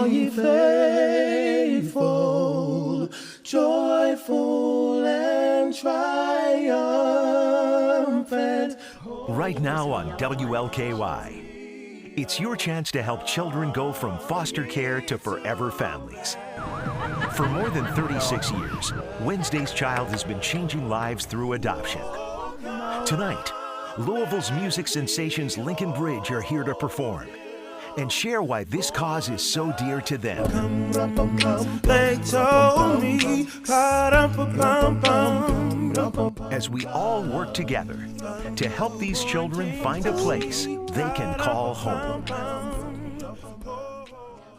Are ye faithful, joyful, and triumphant? Right now on WLKY. It's your chance to help children go from foster care to forever families. For more than 36 years, Wednesday's Child has been changing lives through adoption. Tonight, Louisville's music sensations Lincoln Bridge are here to perform and share why this cause is so dear to them. They told me, As we all work together to help these children find a place they can call home.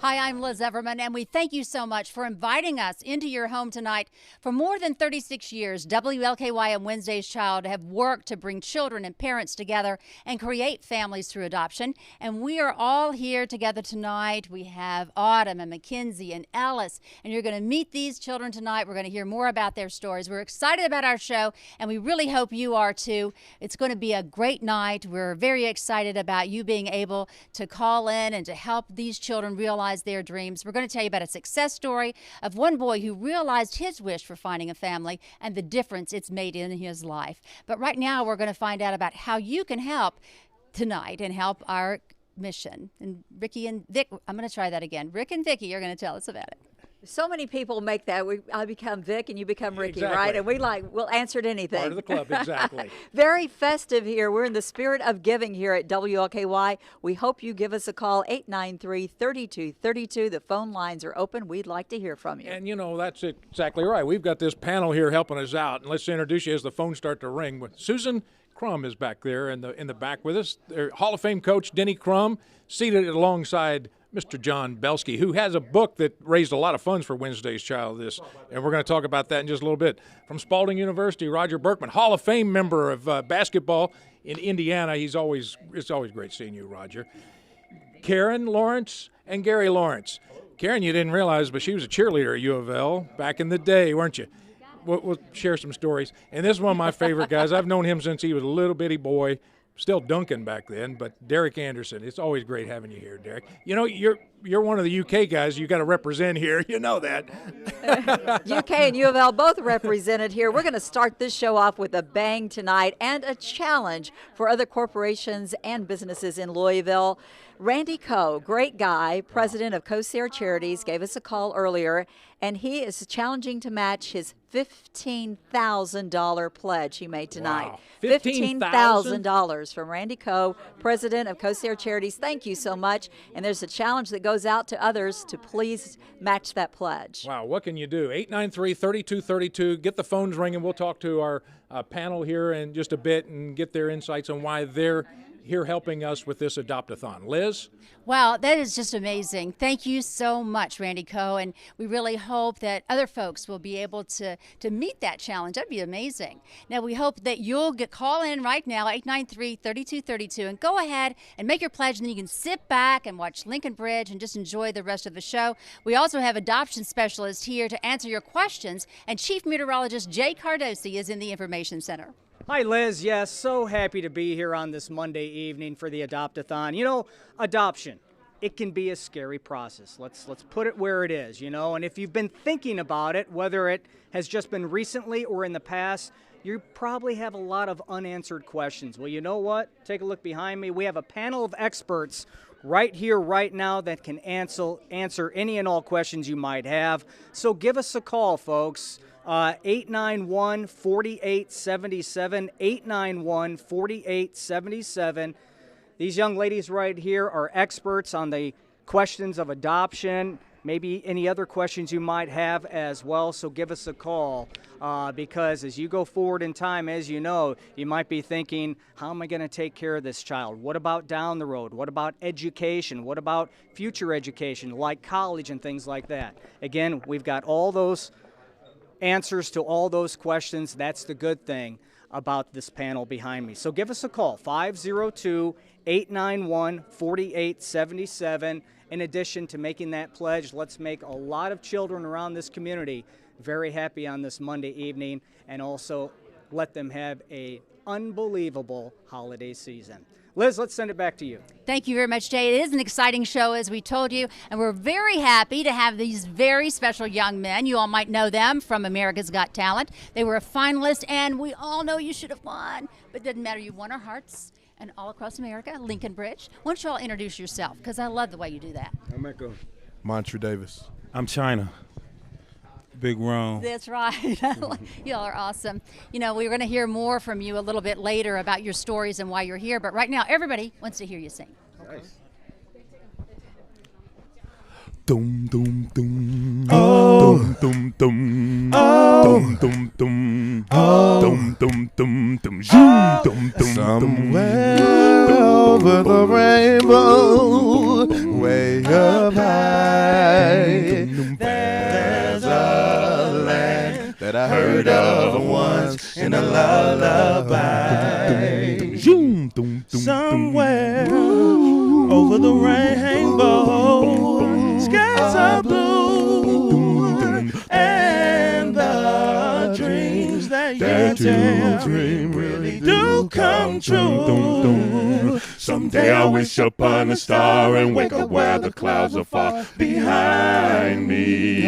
Hi, I'm Liz Everman, and we thank you so much for inviting us into your home tonight. For more than 36 years, WLKY and Wednesday's Child have worked to bring children and parents together and create families through adoption. And we are all here together tonight. We have Autumn and Mackenzie and Ellis, and you're going to meet these children tonight. We're going to hear more about their stories. We're excited about our show, and we really hope you are too. It's going to be a great night. We're very excited about you being able to call in and to help these children realize their dreams. We're going to tell you about a success story of one boy who realized his wish for finding a family and the difference it's made in his life. But right now, we're going to find out about how you can help tonight and help our mission. And Ricky and Vic, I'm going to try that again. Rick and Vicky are going to tell us about it. So many people make that. I become Vic and you become Ricky, Exactly. right? And we'll answer to anything. Part of the club, exactly. Very festive here. We're in the spirit of giving here at WLKY. We hope you give us a call, 893-3232. The phone lines are open. We'd like to hear from you. And, that's exactly right. We've got this panel here helping us out. And let's introduce you as the phones start to ring. Susan Crum is back there in the back with us. Hall of Fame coach Denny Crum, seated alongside Mr. John Belsky, who has a book that raised a lot of funds for Wednesday's Child. And we're going to talk about that in just a little bit. From Spalding University, Roger Berkman, Hall of Fame member of basketball in Indiana. It's always great seeing you, Roger. Karen Lawrence and Gary Lawrence. Karen, you didn't realize, but she was a cheerleader at U of L back in the day, weren't you? We'll share some stories. And this is one of my favorite guys. I've known him since he was a little bitty boy. Still Duncan back then, but Derek Anderson. It's always great having you here, Derek. You're one of the UK guys. You got to represent here. You know that. UK and U of L both represented here. We're going to start this show off with a bang tonight and a challenge for other corporations and businesses in Louisville. Randy Coe, great guy, president of CoSare Charities, gave us a call earlier, and he is challenging to match his $15,000 pledge he made tonight. Wow. $15,000 from Randy Coe, president of CoSare Charities. Thank you so much. And there's a challenge that goes out to others to please match that pledge. Wow, what can you do? 893-3232. Get the phones ringing. We'll talk to our panel here in just a bit and get their insights on why they're here helping us with this adopt-a-thon. Liz? Wow, that is just amazing. Thank you so much, Randy Coe, and we really hope that other folks will be able to meet that challenge. That'd be amazing. Now, we hope that you'll call in right now, 893-3232, and go ahead and make your pledge, and then you can sit back and watch Lincoln Bridge and just enjoy the rest of the show. We also have adoption specialists here to answer your questions, and Chief Meteorologist Jay Cardosi is in the Information Center. Hi, Liz. Yes, so happy to be here on this Monday evening for the Adopt-a-thon. Adoption, it can be a scary process. Let's put it where it is, and if you've been thinking about it, whether it has just been recently or in the past, you probably have a lot of unanswered questions. Well, you know what? Take a look behind me. We have a panel of experts right here, right now, that can answer any and all questions you might have. So give us a call, folks. 891-4877, 891-4877. These young ladies right here are experts on the questions of adoption, maybe any other questions you might have as well, so give us a call because as you go forward in time, as you know, you might be thinking, how am I going to take care of this child? What about down the road? What about education? What about future education like college and things like that? Again, we've got all those answers to all those questions. That's the good thing about this panel behind me. So give us a call, 502-891-4877. In addition to making that pledge, let's make a lot of children around this community very happy on this Monday evening, and also let them have a unbelievable holiday season. Liz, let's send it back to you. Thank you very much, Jay. It is an exciting show, as we told you, and we're very happy to have these very special young men. You all might know them from America's Got Talent. They were a finalist, and we all know you should have won, but it doesn't matter. You won our hearts and all across America, Lincoln Bridge. Why don't you all introduce yourself, because I love the way you do that. I'm Echo. Montre Davis. I'm China. Big Ron. That's right. You all are awesome. You know, we're going to hear more from you a little bit later about your stories and why you're here, but right now, everybody wants to hear you sing. Dum dum dum. Oh. Dum dum dum. Oh. Dum dum dum. Oh. Dum dum dum dum. Zoom dum dum. Somewhere over the rainbow, way up high, there's a land that I heard of once in a lullaby. Zoom dum dum. Somewhere over the rainbow, skies are blue, and the dreams that you dream really do come true. Someday I wish upon a star and wake up where the clouds are far behind me,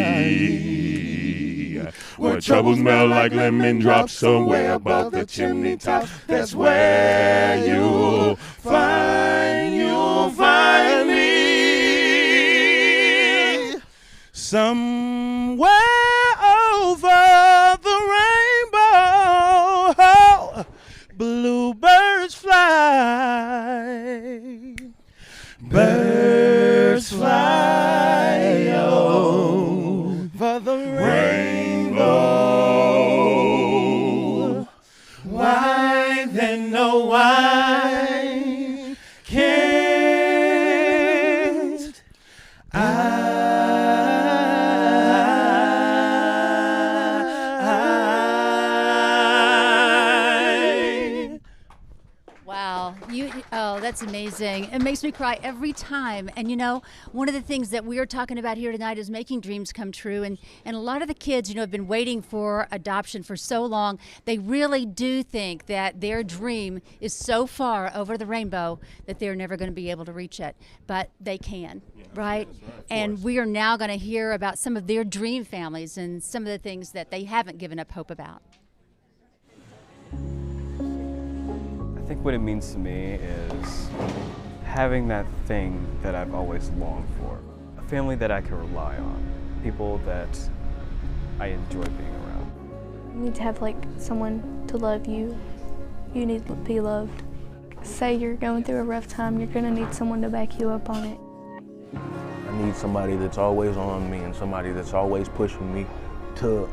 where troubles melt like lemon drops somewhere above the chimney top. That's where you'll find me. Somewhere over the rainbow, bluebirds fly, birds fly over the rainbow. Why then, no, why can't I? Oh, that's amazing. It makes me cry every time. And you know, one of the things that we are talking about here tonight is making dreams come true. And a lot of the kids, you know, have been waiting for adoption for so long. They really do think that their dream is so far over the rainbow that they're never going to be able to reach it. But they can, right? And we are now going to hear about some of their dream families and some of the things that they haven't given up hope about. I think what it means to me is having that thing that I've always longed for. A family that I can rely on. People that I enjoy being around. You need to have like someone to love you. You need to be loved. Say you're going through a rough time, you're gonna need someone to back you up on it. I need somebody that's always on me and somebody that's always pushing me to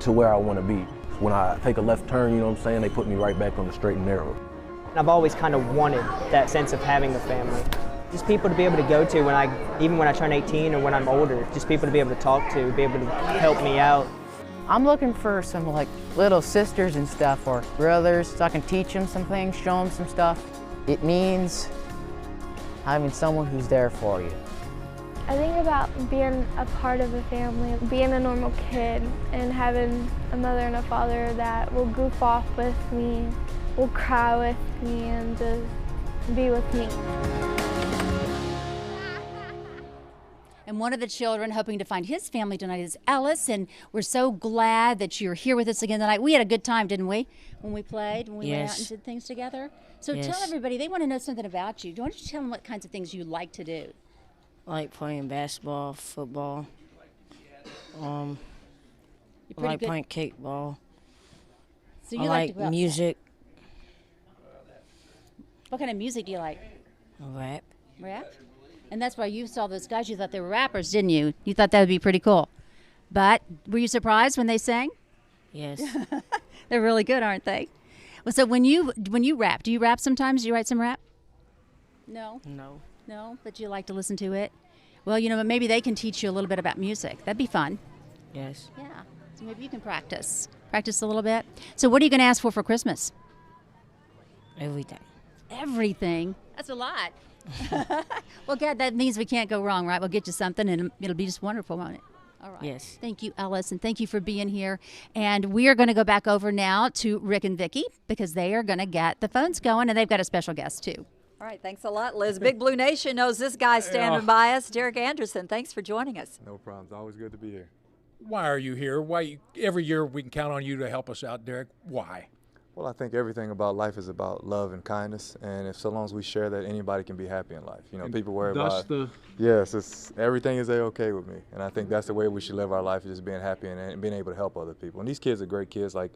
where I want to be. When I take a left turn, you know what I'm saying, they put me right back on the straight and narrow. I've always kind of wanted that sense of having a family. Just people to be able to go to even when I turn 18 or when I'm older, just people to be able to talk to, be able to help me out. I'm looking for some like little sisters and stuff or brothers so I can teach them some things, show them some stuff. It means having someone who's there for you. I think about being a part of a family, being a normal kid and having a mother and a father that will goof off with me, will cry with me and just be with me. And one of the children hoping to find his family tonight is Ellis, and we're so glad that you're here with us again tonight. We had a good time, didn't we, when we played, when we went out and did things together? So tell everybody, they want to know something about you. Why don't you tell them what kinds of things you like to do? Like playing basketball, football. I like playing kickball. So you I like music. What kind of music do you like? Rap. Rap? And that's why you saw those guys, you thought they were rappers, didn't you? You thought that would be pretty cool. But were you surprised when they sang? Yes. They're really good, aren't they? Well, so when you rap, do you rap sometimes? Do you write some rap? No? No. No, but you like to listen to it? Well, you know, maybe they can teach you a little bit about music. That'd be fun. Yes. Yeah. So maybe you can practice a little bit. So what are you going to ask for Christmas? Everything. Everything? That's a lot. Well, God, that means we can't go wrong, right? We'll get you something, and it'll be just wonderful, won't it? All right. Yes. Thank you, Ellis, and thank you for being here. And we are going to go back over now to Rick and Vicky because they are going to get the phones going, and they've got a special guest, too. All right, thanks a lot, Liz. Big Blue Nation knows this guy standing by us. Derek Anderson, thanks for joining us. No problem. It's always good to be here. Why are you here? Why every year we can count on you to help us out, Derek? Why? Well, I think everything about life is about love and kindness, and if so long as we share that, anybody can be happy in life. You know, people worry about. Yes, everything is okay with me, and I think that's the way we should live our life, is just being happy and being able to help other people. And these kids are great kids, like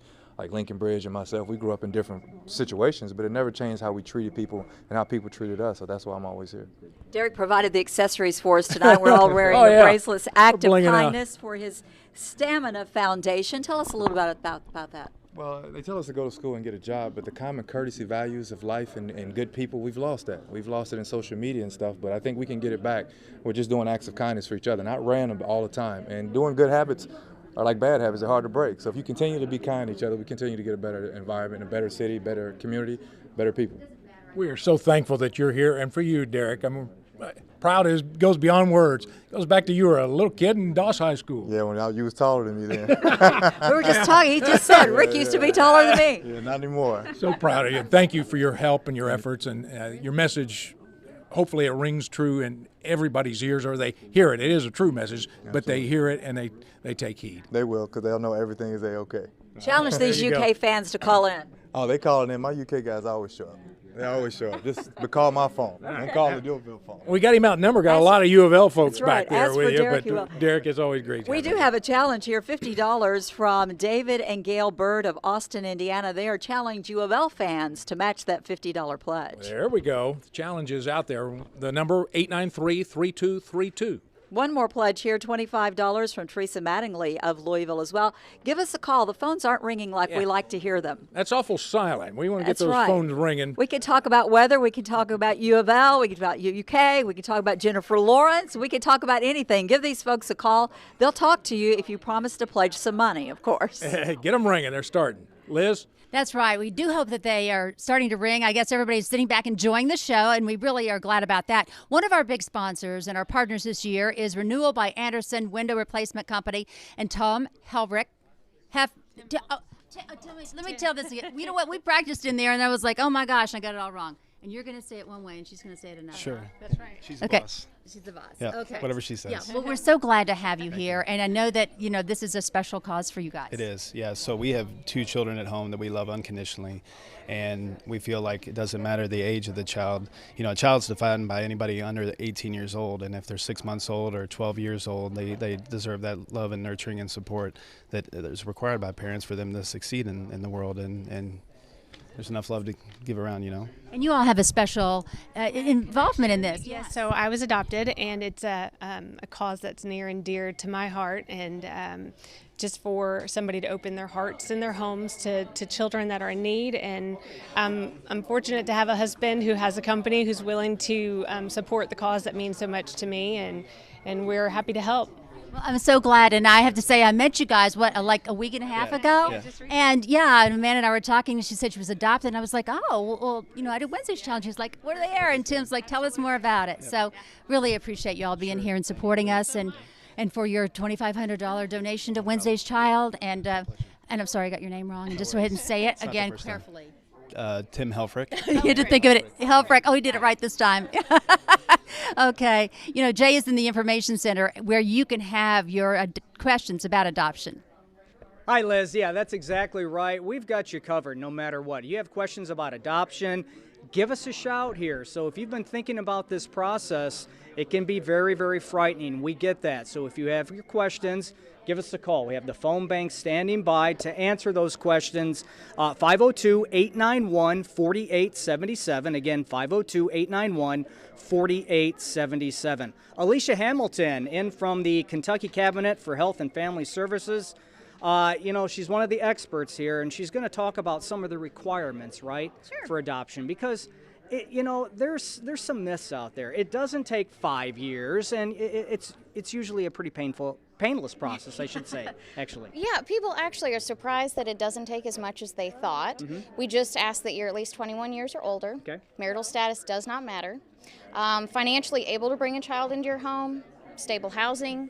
Lincoln Bridge and myself. We grew up in different situations, but it never changed how we treated people and how people treated us. So that's why I'm always here. Derek provided the accessories for us tonight. We're all wearing the bracelets. Act of kindness for his Stamina Foundation. Tell us a little bit about that. Well, they tell us to go to school and get a job, but the common courtesy values of life and good people, we've lost that. We've lost it in social media and stuff, but I think we can get it back. We're just doing acts of kindness for each other, not random all the time. And doing good habits are like bad habits, they're hard to break. So if you continue to be kind to each other, we continue to get a better environment, a better city, better community, better people. We are so thankful that you're here, and for you, Derek. I'm proud goes beyond words. Goes back to you were a little kid in Doss High School. Yeah, when you was taller than me then. We were just talking. He just said Rick used to be taller than me. Yeah, not anymore. So proud of you. Thank you for your help and your efforts and your message. Hopefully it rings true in everybody's ears, or they hear it. It is a true message, but they hear it and they take heed. They will, because they'll know everything is okay. Challenge these UK fans to call in. Oh, they calling in. My UK guys always show up. They always show up. Just call my phone. Don't call the Dillville phone. We got him outnumbered. Got a lot of U of L folks right. back there As with for Derek, you, but Derek is always great. We do have a challenge here, $50 from David and Gail Bird of Austin, Indiana. They are challenging U of L fans to match that $50 pledge. There we go. The challenge is out there. The number 893-3232. One more pledge here, $25 from Teresa Mattingly of Louisville as well. Give us a call. The phones aren't ringing like we like to hear them. That's awful silent. We want to get That's those phones ringing. We can talk about weather. We can talk about U of L. We can talk about UK. We can talk about Jennifer Lawrence. We can talk about anything. Give these folks a call. They'll talk to you if you promise to pledge some money, of course. Get them ringing. They're starting. Liz? That's right. We do hope that they are starting to ring. I guess everybody's sitting back enjoying the show, and we really are glad about that. One of our big sponsors and our partners this year is Renewal by Anderson Window Replacement Company and Tom Helfrich. Let me tell this again. You know what? We practiced in there, and I was like, oh, my gosh, I got it all wrong. And you're going to say it one way, and she's going to say it another. Sure. That's right. She's the boss. She's the boss. Yeah. Okay. Whatever she says. Yeah. Well, we're so glad to have you here, and I know that this is a special cause for you guys. It is. Yeah. So we have 2 children at home that we love unconditionally, and we feel like it doesn't matter the age of the child. A child's defined by anybody under 18 years old, and if they're 6 months old or 12 years old, they deserve that love and nurturing and support that is required by parents for them to succeed in the world, and there's enough love to give around, And you all have a special involvement in this. Yes. So I was adopted, and it's a cause that's near and dear to my heart, and just for somebody to open their hearts and their homes to children that are in need. And I'm fortunate to have a husband who has a company who's willing to support the cause that means so much to me, and we're happy to help. Well, I'm so glad, and I have to say I met you guys, like a week and a half ago? Yeah. And Amanda and I were talking, and she said she was adopted, and I was like, oh, well, I did Wednesday's Challenge. She's like, what are they are? And Tim's like, tell us more about it. So really appreciate you all being here and supporting us, and for your $2,500 donation to Wednesday's Child, and I'm sorry I got your name wrong, and just go ahead and say it again carefully. Tim Helfrich. You had to think of it. Helfrich. Oh, he did it right this time. Okay. Jay is in the Information Center where you can have your questions about adoption. Hi, Liz. Yeah, that's exactly right. We've got you covered no matter what. You have questions about adoption, give us a shout here. So if you've been thinking about this process, it can be very, very frightening. We get that. So if you have your questions, give us a call. We have the phone bank standing by to answer those questions. 502-891-4877. Again, 502-891-4877. Alicia Hamilton in from the Kentucky Cabinet for Health and Family Services. She's one of the experts here, and she's going to talk about some of the requirements, right, for adoption, because there's some myths out there. It doesn't take 5 years, and it's usually a pretty painless process, I should say, actually. Yeah, people actually are surprised that it doesn't take as much as they thought. Mm-hmm. We just ask that you're at least 21 years or older. Okay. Marital status does not matter. Financially able to bring a child into your home, stable housing.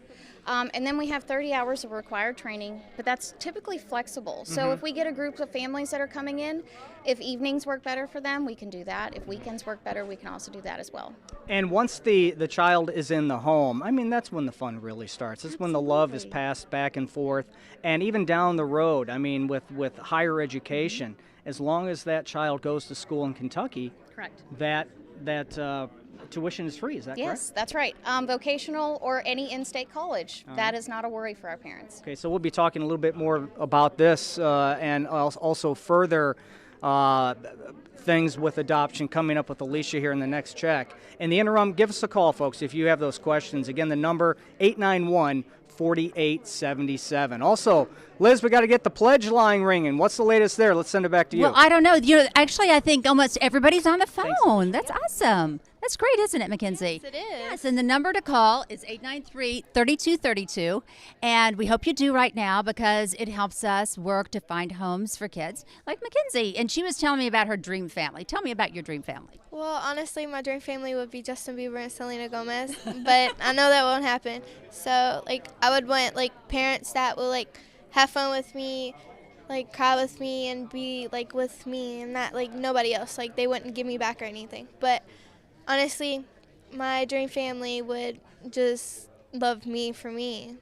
And then we have 30 hours of required training, but that's typically flexible. So if we get a group of families that are coming in, if evenings work better for them, we can do that. If weekends work better, we can also do that as well. And once the child is in the home, I mean, that's when the fun really starts. It's when the love is passed back and forth. And even down the road, I mean, with higher education, as long as that child goes to school in Kentucky, Correct. that tuition is free. Is that correct? Yes, that's right. Vocational or any in-state college, All that right. is not a worry for our parents. Okay, so we'll be talking a little bit more about this and also further things with adoption coming up with Alicia here in the next check. In the interim, give us a call, folks, if you have those questions. Again, the number 891-4877. Also, Liz, we got to get the pledge line ringing. What's the latest there? Let's send it back to you. Well, I don't know. Actually, I think almost everybody's on the phone. That's awesome. That's great, isn't it, Mackenzie? Yes, it is. Yes, and the number to call is 893-3232. And we hope you do right now because it helps us work to find homes for kids like Mackenzie. And she was telling me about her dream family. Tell me about your dream family. Well, honestly, my dream family would be Justin Bieber and Selena Gomez, but I know that won't happen. So, I would want, parents that will, have fun with me, cry with me and be, with me and not, nobody else. They wouldn't give me back or anything. But honestly, my dream family would just love me for me.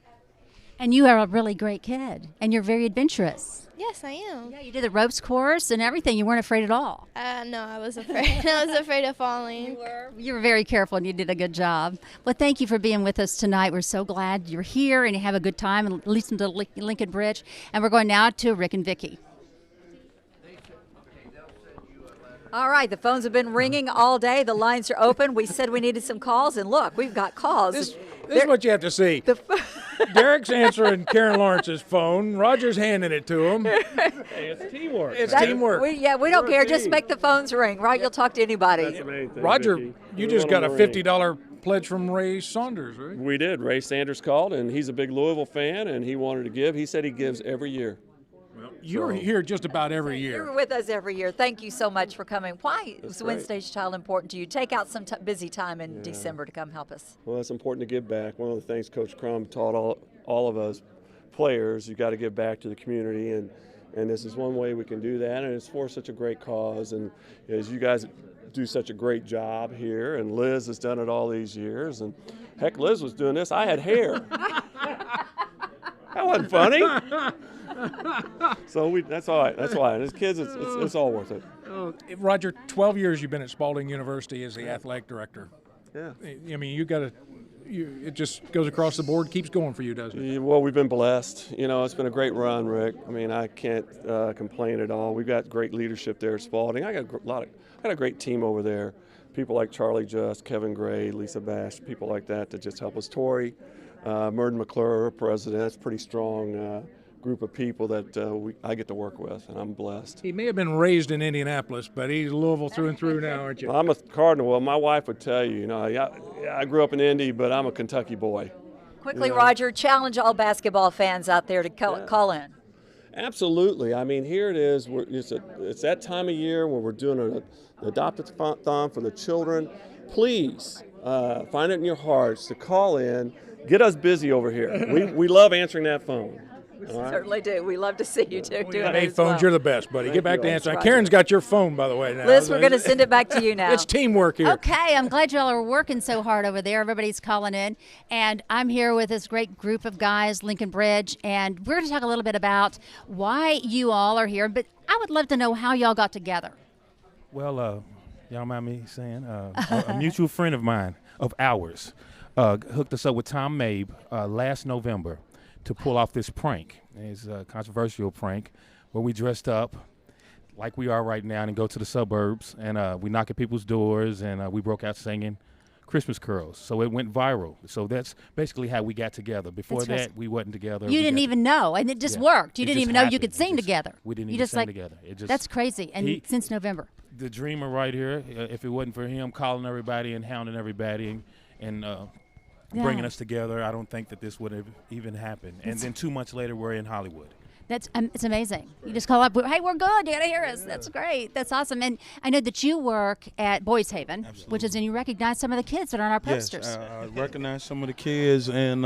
And you are a really great kid, and you're very adventurous. Yes, I am. Yeah, you did the ropes course and everything. You weren't afraid at all. No, I was afraid. I was afraid of falling. You were very careful, and you did a good job. Well, thank you for being with us tonight. We're so glad you're here, and you have a good time, and listen to Lincoln Bridge. And we're going now to Rick and Vicki. All right, the phones have been ringing all day. The lines are open. We said we needed some calls, and look, we've got calls. This is what you have to see. Derek's answering Karen Lawrence's phone. Roger's handing it to him. It's teamwork. It's teamwork. We don't care. Just make the phones ring, right? You'll talk to anybody. That's the main thing, Roger, Vicki. you just got a $50 pledge from Ray Saunders, right? We did. Ray Sanders called, and he's a big Louisville fan, and he wanted to give. He said he gives every year. You're here just about every year. You're with us every year. Thank you so much for coming. Why That's is great. Wednesday's Child important to you? Take out some busy time in December to come help us. Well, it's important to give back. One of the things Coach Crum taught all of us players, you got to give back to the community, and this is one way we can do that, and it's for such a great cause. And as you guys do such a great job here, and Liz has done it all these years, and heck, Liz was doing this. I had hair. That wasn't funny. So that's all right. That's why. And as kids, it's all worth it. Roger, 12 years you've been at Spalding University as the athletic director. Yeah. I mean, it just goes across the board, keeps going for you, doesn't it? Well, we've been blessed. It's been a great run, Rick. I mean, I can't complain at all. We've got great leadership there at Spalding. I got a great team over there. People like Charlie Just, Kevin Gray, Lisa Bash, people like that just help us. Tori, Merton McClure, president. That's a pretty strong group of people that I get to work with, and I'm blessed. He may have been raised in Indianapolis, but he's Louisville through and through now, aren't you? I'm a Cardinal. Well, my wife would tell you, I grew up in Indy, but I'm a Kentucky boy. Quickly, Roger, challenge all basketball fans out there to call in. Absolutely. I mean, here it is. It's that time of year where we're doing an adopt-a-thon for the children. Please find it in your hearts to call in. Get us busy over here. We love answering that phone. We certainly do. We love to see you doing it Hey, as phones, well. you're the best, buddy. Get back to answering. Roger. Karen's got your phone, by the way, now. Liz, we're going to send it back to you now. It's teamwork here. Okay, I'm glad y'all are working so hard over there. Everybody's calling in. And I'm here with this great group of guys, Lincoln Bridge, and we're going to talk a little bit about why you all are here. But I would love to know how y'all got together. Well, y'all mind me saying, a mutual friend of ours, hooked us up with Tom Mabe last November to pull off this prank. It's a controversial prank where we dressed up like we are right now and go to the suburbs, and we knock at people's doors, and we broke out singing Christmas carols. So it went viral. So that's basically how we got together. Before that, we wasn't together. You didn't even know, and it just worked. You didn't even know you could sing together. We didn't you even just sing together. That's crazy, and since November. The dreamer right here, if it wasn't for him calling everybody and hounding everybody and bringing us together, I don't think that this would have even happened. And then 2 months later, we're in Hollywood. That's it's amazing. You just call up, hey, we're good. You got to hear us. That's great. That's awesome. And I know that you work at Boys Haven, which is, and you recognize some of the kids that are on our posters. Yes, I recognize some of the kids, and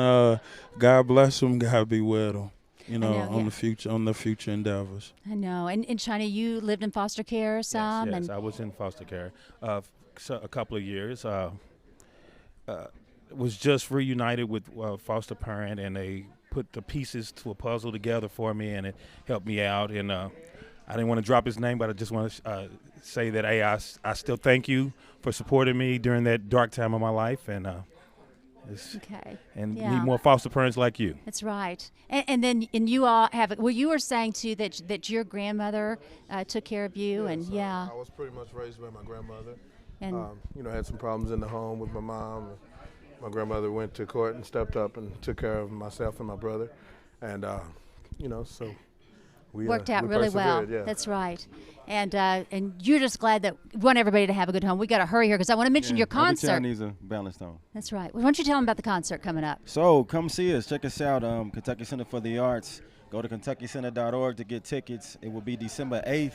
God bless them. God be with them. You know, on the future endeavors. I know. And in China, you lived in foster care some. Yes, and I was in foster care a couple of years. Was just reunited with foster parent, and they put the pieces to a puzzle together for me, and it helped me out. And I didn't want to drop his name, but I just want to say that I still thank you for supporting me during that dark time of my life, and need more foster parents like you. That's right. And then you all have. Well, you were saying too that your grandmother took care of you, yes, and I was pretty much raised by my grandmother. And had some problems in the home with my mom. My grandmother went to court and stepped up and took care of myself and my brother, and so we worked out really well. Yeah. That's right. And you're just glad that we want everybody to have a good home. We got to hurry here because I want to mention your concert. Every child needs a balanced home. That's right. Well, why don't you tell them about the concert coming up? So come see us. Check us out. Kentucky Center for the Arts. Go to kentuckycenter.org to get tickets. It will be December 8th,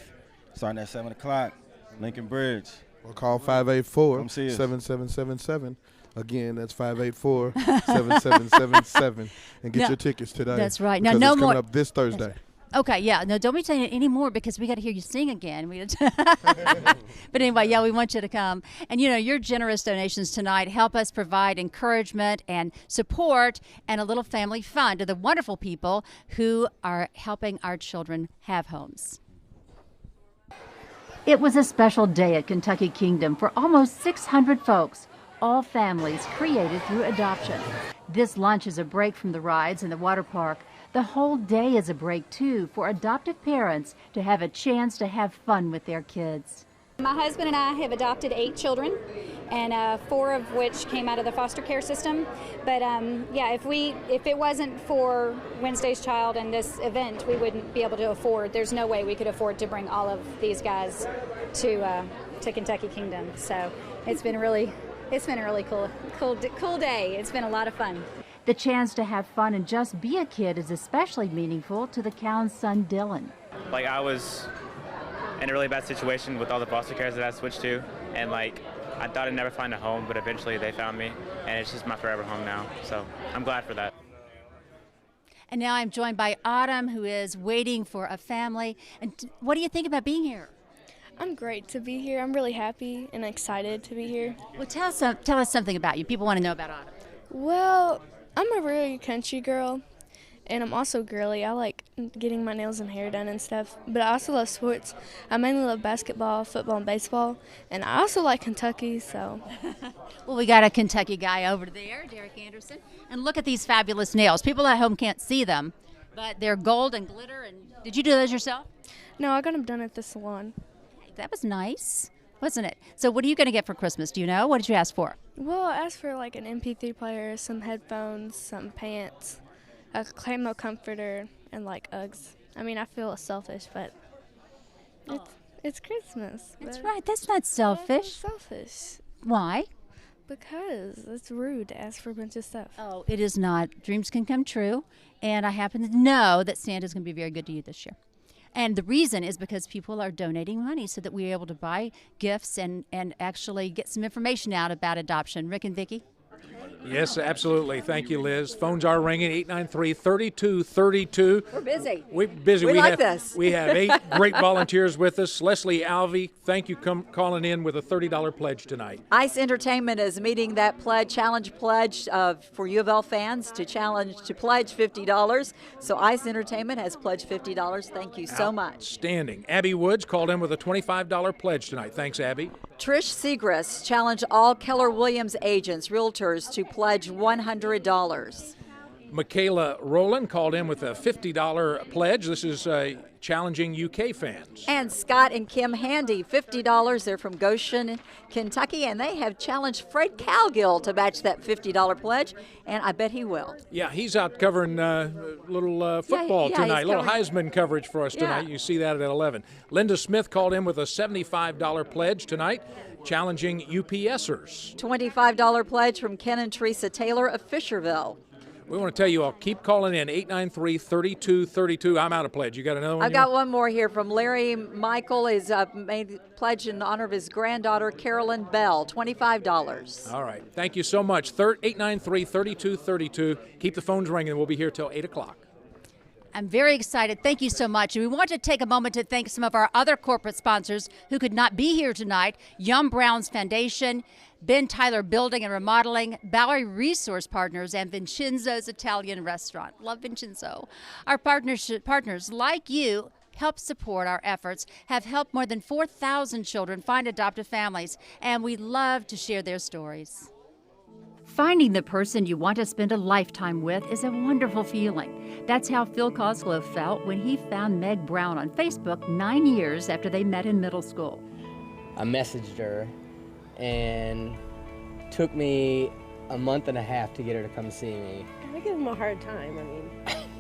starting at 7 o'clock, Lincoln Bridge. Or call 584-7777. Again, that's 584-7777, and get your tickets today. That's right. Now, because no it's more. coming up this Thursday. Okay, yeah. No, don't be saying it anymore because we got to hear you sing again. But anyway, we want you to come. And, your generous donations tonight help us provide encouragement and support and a little family fun to the wonderful people who are helping our children have homes. It was a special day at Kentucky Kingdom for almost 600 folks, all families created through adoption. This lunch is a break from the rides in the water park. The whole day is a break, too, for adoptive parents to have a chance to have fun with their kids. My husband and I have adopted 8 children, and 4 of which came out of the foster care system. But if it wasn't for Wednesday's Child and this event, we wouldn't be able to afford. There's no way we could afford to bring all of these guys to Kentucky Kingdom. So it's been a really cool day. It's been a lot of fun. The chance to have fun and just be a kid is especially meaningful to the Cowan's son, Dylan. I was in a really bad situation with all the foster cares that I switched to, and I thought I'd never find a home, but eventually they found me, and it's just my forever home now. So I'm glad for that. And now I'm joined by Autumn, who is waiting for a family. And what do you think about being here? I'm great to be here. I'm really happy and excited to be here. Well, tell us something about you. People want to know about Autumn. Well, I'm a really country girl, and I'm also girly. I like getting my nails and hair done and stuff, but I also love sports. I mainly love basketball, football, and baseball, and I also like Kentucky, so. Well, we got a Kentucky guy over there, Derek Anderson, and look at these fabulous nails. People at home can't see them, but they're gold and glitter, and did you do those yourself? No, I got them done at the salon. That was nice, wasn't it? So what are you going to get for Christmas? Do you know? What did you ask for? Well, I asked for an MP3 player, some headphones, some pants, a camo comforter, and Uggs. I mean, I feel selfish, but it's Christmas. That's right. That's not selfish. Selfish. Why? Because it's rude to ask for a bunch of stuff. Oh, it is not. Dreams can come true, and I happen to know that Santa's going to be very good to you this year. And the reason is because people are donating money so that we're able to buy gifts and actually get some information out about adoption. Rick and Vicki? Yes, absolutely. Thank you, Liz. Phones are ringing, 893-3232. We're busy. We're busy. We like this. We have 8 great volunteers with us. Leslie Alvey, thank you calling in with a $30 pledge tonight. ICE Entertainment is meeting that challenge pledge for U of L fans to pledge $50. So ICE Entertainment has pledged $50. Thank you so much. Outstanding. Abby Woods called in with a $25 pledge tonight. Thanks, Abby. Trish Segrist challenged all Keller Williams agents, realtors, to pledge $100. Michaela Rowland called in with a $50 pledge. This is challenging UK fans. And Scott and Kim Handy, $50. They're from Goshen, Kentucky, and they have challenged Fred Calgill to match that $50 pledge, and I bet he will. Yeah, he's out covering little football tonight, little Heisman coverage for us tonight. Yeah. You see that at 11. Linda Smith called in with a $75 pledge tonight, challenging UPSers. $25 pledge from Ken and Teresa Taylor of Fisherville. We want to tell you all, keep calling in, 893-3232. I'm out of pledge. You got another one? I've got one more here from Larry Michael. Is made pledge in honor of his granddaughter, Carolyn Bell, $25. All right. Thank you so much. 893-3232. Keep the phones ringing. We'll be here till 8 o'clock. I'm very excited. Thank you so much. And we want to take a moment to thank some of our other corporate sponsors who could not be here tonight. Yum Brown's Foundation, Ben Tyler Building and Remodeling, Bowery Resource Partners, and Vincenzo's Italian Restaurant. Love Vincenzo. Our partners like you help support our efforts, have helped more than 4,000 children find adoptive families, and we love to share their stories. Finding the person you want to spend a lifetime with is a wonderful feeling. That's how Phil Cosgrove felt when he found Meg Brown on Facebook 9 years after they met in middle school. I messaged her, and took me a month and a half to get her to come see me. I give him a hard time. I mean,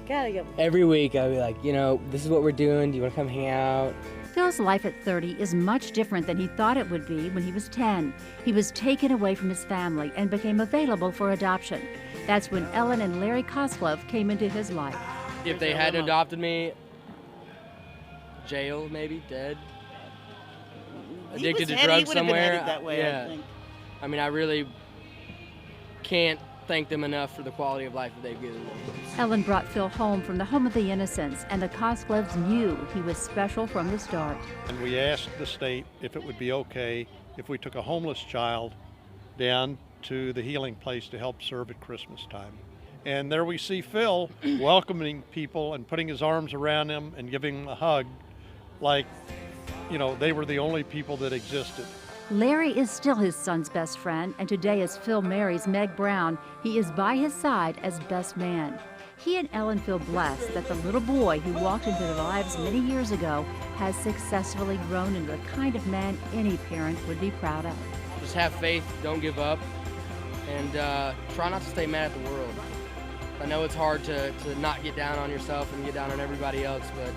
gotta give him. Every week I'd be like, this is what we're doing. Do you want to come hang out? Phil's life at 30 is much different than he thought it would be when he was 10. He was taken away from his family and became available for adoption. That's when Ellen and Larry Cosgrove came into his life. If they had adopted me, jail maybe, dead, addicted to drugs somewhere. That way, yeah. I think. I mean, I really can't thank them enough for the quality of life that they've given me. Ellen brought Phil home from the home of the Innocents, and the Cosgroves knew he was special from the start. And we asked the state if it would be okay if we took a homeless child down to the healing place to help serve at Christmas time. And there we see Phil welcoming people and putting his arms around them and giving them a hug like, they were the only people that existed. Larry is still his son's best friend, and today as Phil marries Meg Brown, he is by his side as best man. He and Ellen feel blessed that the little boy who walked into their lives many years ago has successfully grown into the kind of man any parent would be proud of. Just have faith, don't give up, and try not to stay mad at the world. I know it's hard to not get down on yourself and get down on everybody else, but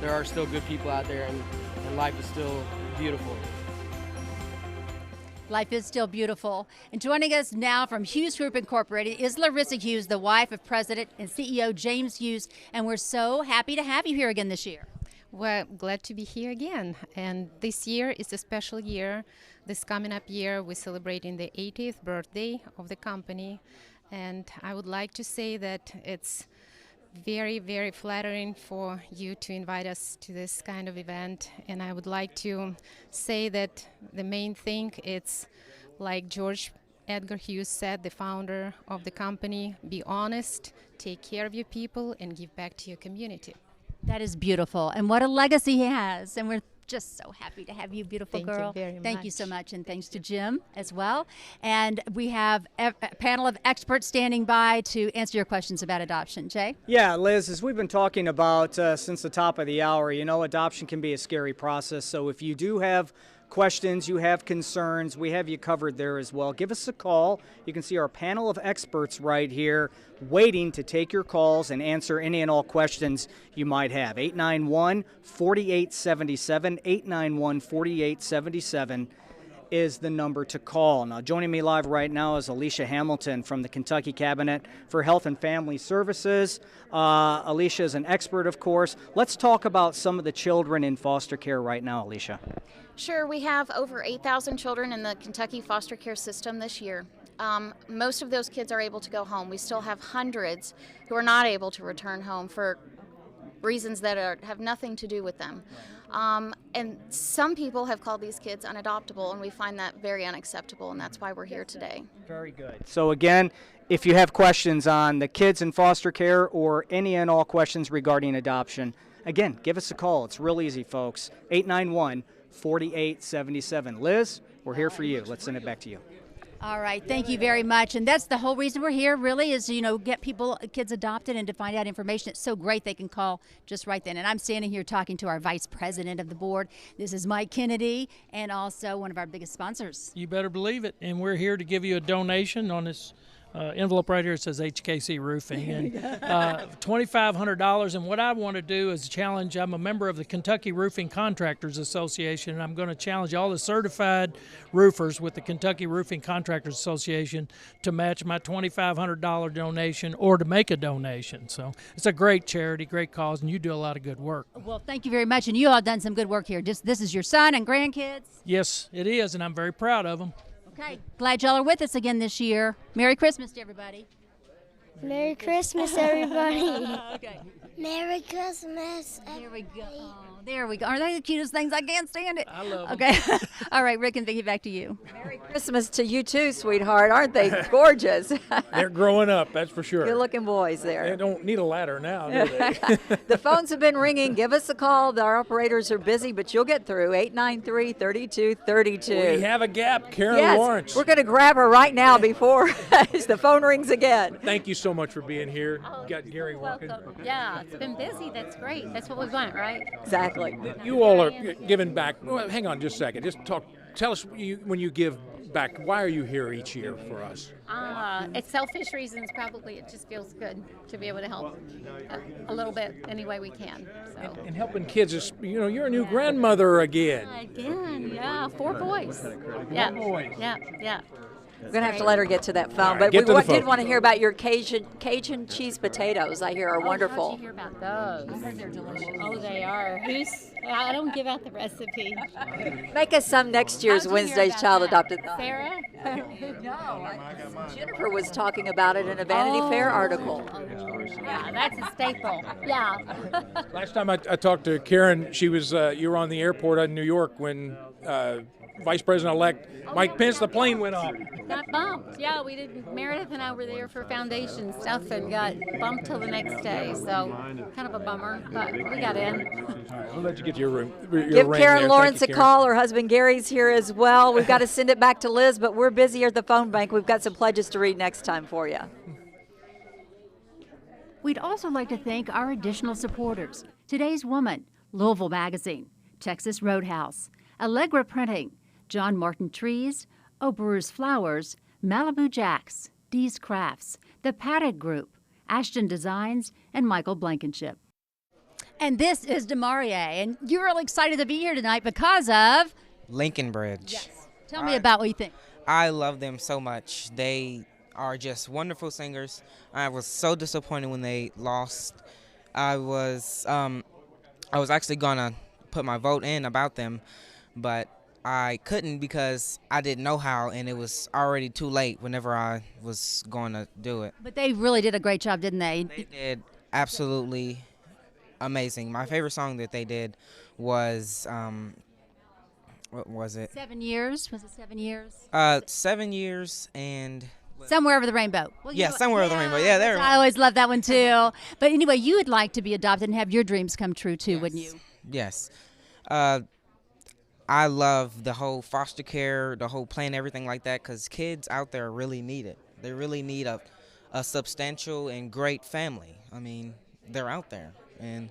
there are still good people out there, and life is still beautiful. Life is still beautiful. And joining us now from Hughes Group Incorporated is Larissa Hughes, the wife of President and CEO James Hughes. And we're so happy to have you here again this year. Well, glad to be here again. And this year is a special year. This coming up year, we're celebrating the 80th birthday of the company. And I would like to say that it's very, very flattering for you to invite us to this kind of event. And I would like to say that the main thing, it's like George Edgar Hughes said, the founder of the company, be honest, take care of your people, and give back to your community. That is beautiful. And what a legacy he has. And we're just so happy to have you, beautiful Thank girl. you very Thank much. you so much. And thanks to Jim as well. And we have a panel of experts standing by to answer your questions about adoption. Jay? Yeah, Liz, as we've been talking about since the top of the hour, adoption can be a scary process. So if you do have questions, you have concerns, we have you covered there as well. Give us a call. You can see our panel of experts right here waiting to take your calls and answer any and all questions you might have. 891-4877, 891-4877 is the number to call. Now, joining me live right now is Alicia Hamilton from the Kentucky Cabinet for Health and Family Services. Alicia is an expert, of course. Let's talk about some of the children in foster care right now, Alicia. Sure, we have over 8,000 children in the Kentucky foster care system this year. Most of those kids are able to go home. We still have hundreds who are not able to return home for reasons that have nothing to do with them. And some people have called these kids unadoptable, and we find that very unacceptable, and that's why we're here today. Very good. So again, if you have questions on the kids in foster care or any and all questions regarding adoption, again, give us a call. It's real easy, folks. 891-4877. Liz, we're here for you. Let's send it back to you. All right, thank you very much. And that's the whole reason we're here, really, is, get kids adopted and to find out information. It's so great they can call just right then. And I'm standing here talking to our vice president of the board. This is Mike Kennedy, and also one of our biggest sponsors. You better believe it. And we're here to give you a donation on this envelope right here. It says HKC Roofing, and $2,500. And what I want to do is challenge. I'm a member of the Kentucky Roofing Contractors Association, and I'm going to challenge all the certified roofers with the Kentucky Roofing Contractors Association to match my $2,500 donation or to make a donation. So it's a great charity, great cause, and you do a lot of good work. Well, thank you very much, and you all done some good work here. This is your son and grandkids? Yes, it is, and I'm very proud of them. Okay, glad y'all are with us again this year. Merry Christmas to everybody. Merry Christmas, everybody. Okay. Merry Christmas. There we go. Oh, there we go. Aren't they the cutest things? I can't stand it. I love them. Okay. All right, Rick and Vicki, back to you. Merry Christmas to you too, sweetheart. Aren't they gorgeous? They're growing up, that's for sure. Good-looking boys there. They don't need a ladder now, do they? The phones have been ringing. Give us a call. Our operators are busy, but you'll get through. 893-3232. We have a gap. Karen Yes, Lawrence. we're going to grab her right now before the phone rings again. Thank you so much for being here. You got Gary walking. Yeah, it's been busy. That's great. That's what we want, right? Exactly. You all are giving back. Well, hang on just a second. Just talk. Tell us when you give back. Why are you here each year for us? It's selfish reasons, probably. It just feels good to be able to help a little bit any way we can. So. And helping kids is, you're a new grandmother again. Again, yeah, 4 boys. Yeah, 4 boys. Yeah. We're going to have to let her get to that phone. All right, but get to the did phone. want to hear about your Cajun cheese potatoes. I hear are wonderful. How'd you hear about those? I heard they're delicious. Oh, they are. I don't give out the recipe. Make us some next year's Wednesday's Child Adopted. Sarah? No. Jennifer was talking about it in a Vanity Fair article. Yeah, that's a staple. Yeah. Last time I talked to Karen, she was you were on the airport in New York when Vice President-elect Mike Pence, the plane went off. Got bumped. Yeah, we did. Meredith and I were there for foundation stuff and got bumped till the next day. So kind of a bummer, but we got in. All right, we'll let you get to your room. Give Karen Lawrence a call. Her husband Gary's here as well. We've got to send it back to Liz, but we're busy here at the phone bank. We've got some pledges to read next time for you. We'd also like to thank our additional supporters. Today's Woman, Louisville Magazine, Texas Roadhouse, Allegra Printing, John Martin Trees, Oberer's Flowers, Malibu Jacks, Dee's Crafts, The Paddock Group, Ashton Designs, and Michael Blankenship. And this is DeMarie, and you're really excited to be here tonight because of Lincoln Bridge. Yes. Tell me about what you think. I love them so much. They are just wonderful singers. I was so disappointed when they lost. I was actually gonna put my vote in about them, but I couldn't because I didn't know how, and it was already too late whenever I was going to do it. But they really did a great job, didn't they? They did absolutely amazing. My favorite song that they did was, what was it? 7 years? Was it 7 years? 7 years and... Somewhere Over the Rainbow. Well, yeah, Somewhere Over the Rainbow. Yeah, there. I always love that one too. But anyway, you would like to be adopted and have your dreams come true too, wouldn't you? Yes. I love the whole foster care, the whole plan, everything like that, because kids out there really need it. They really need a substantial and great family. I mean, they're out there, and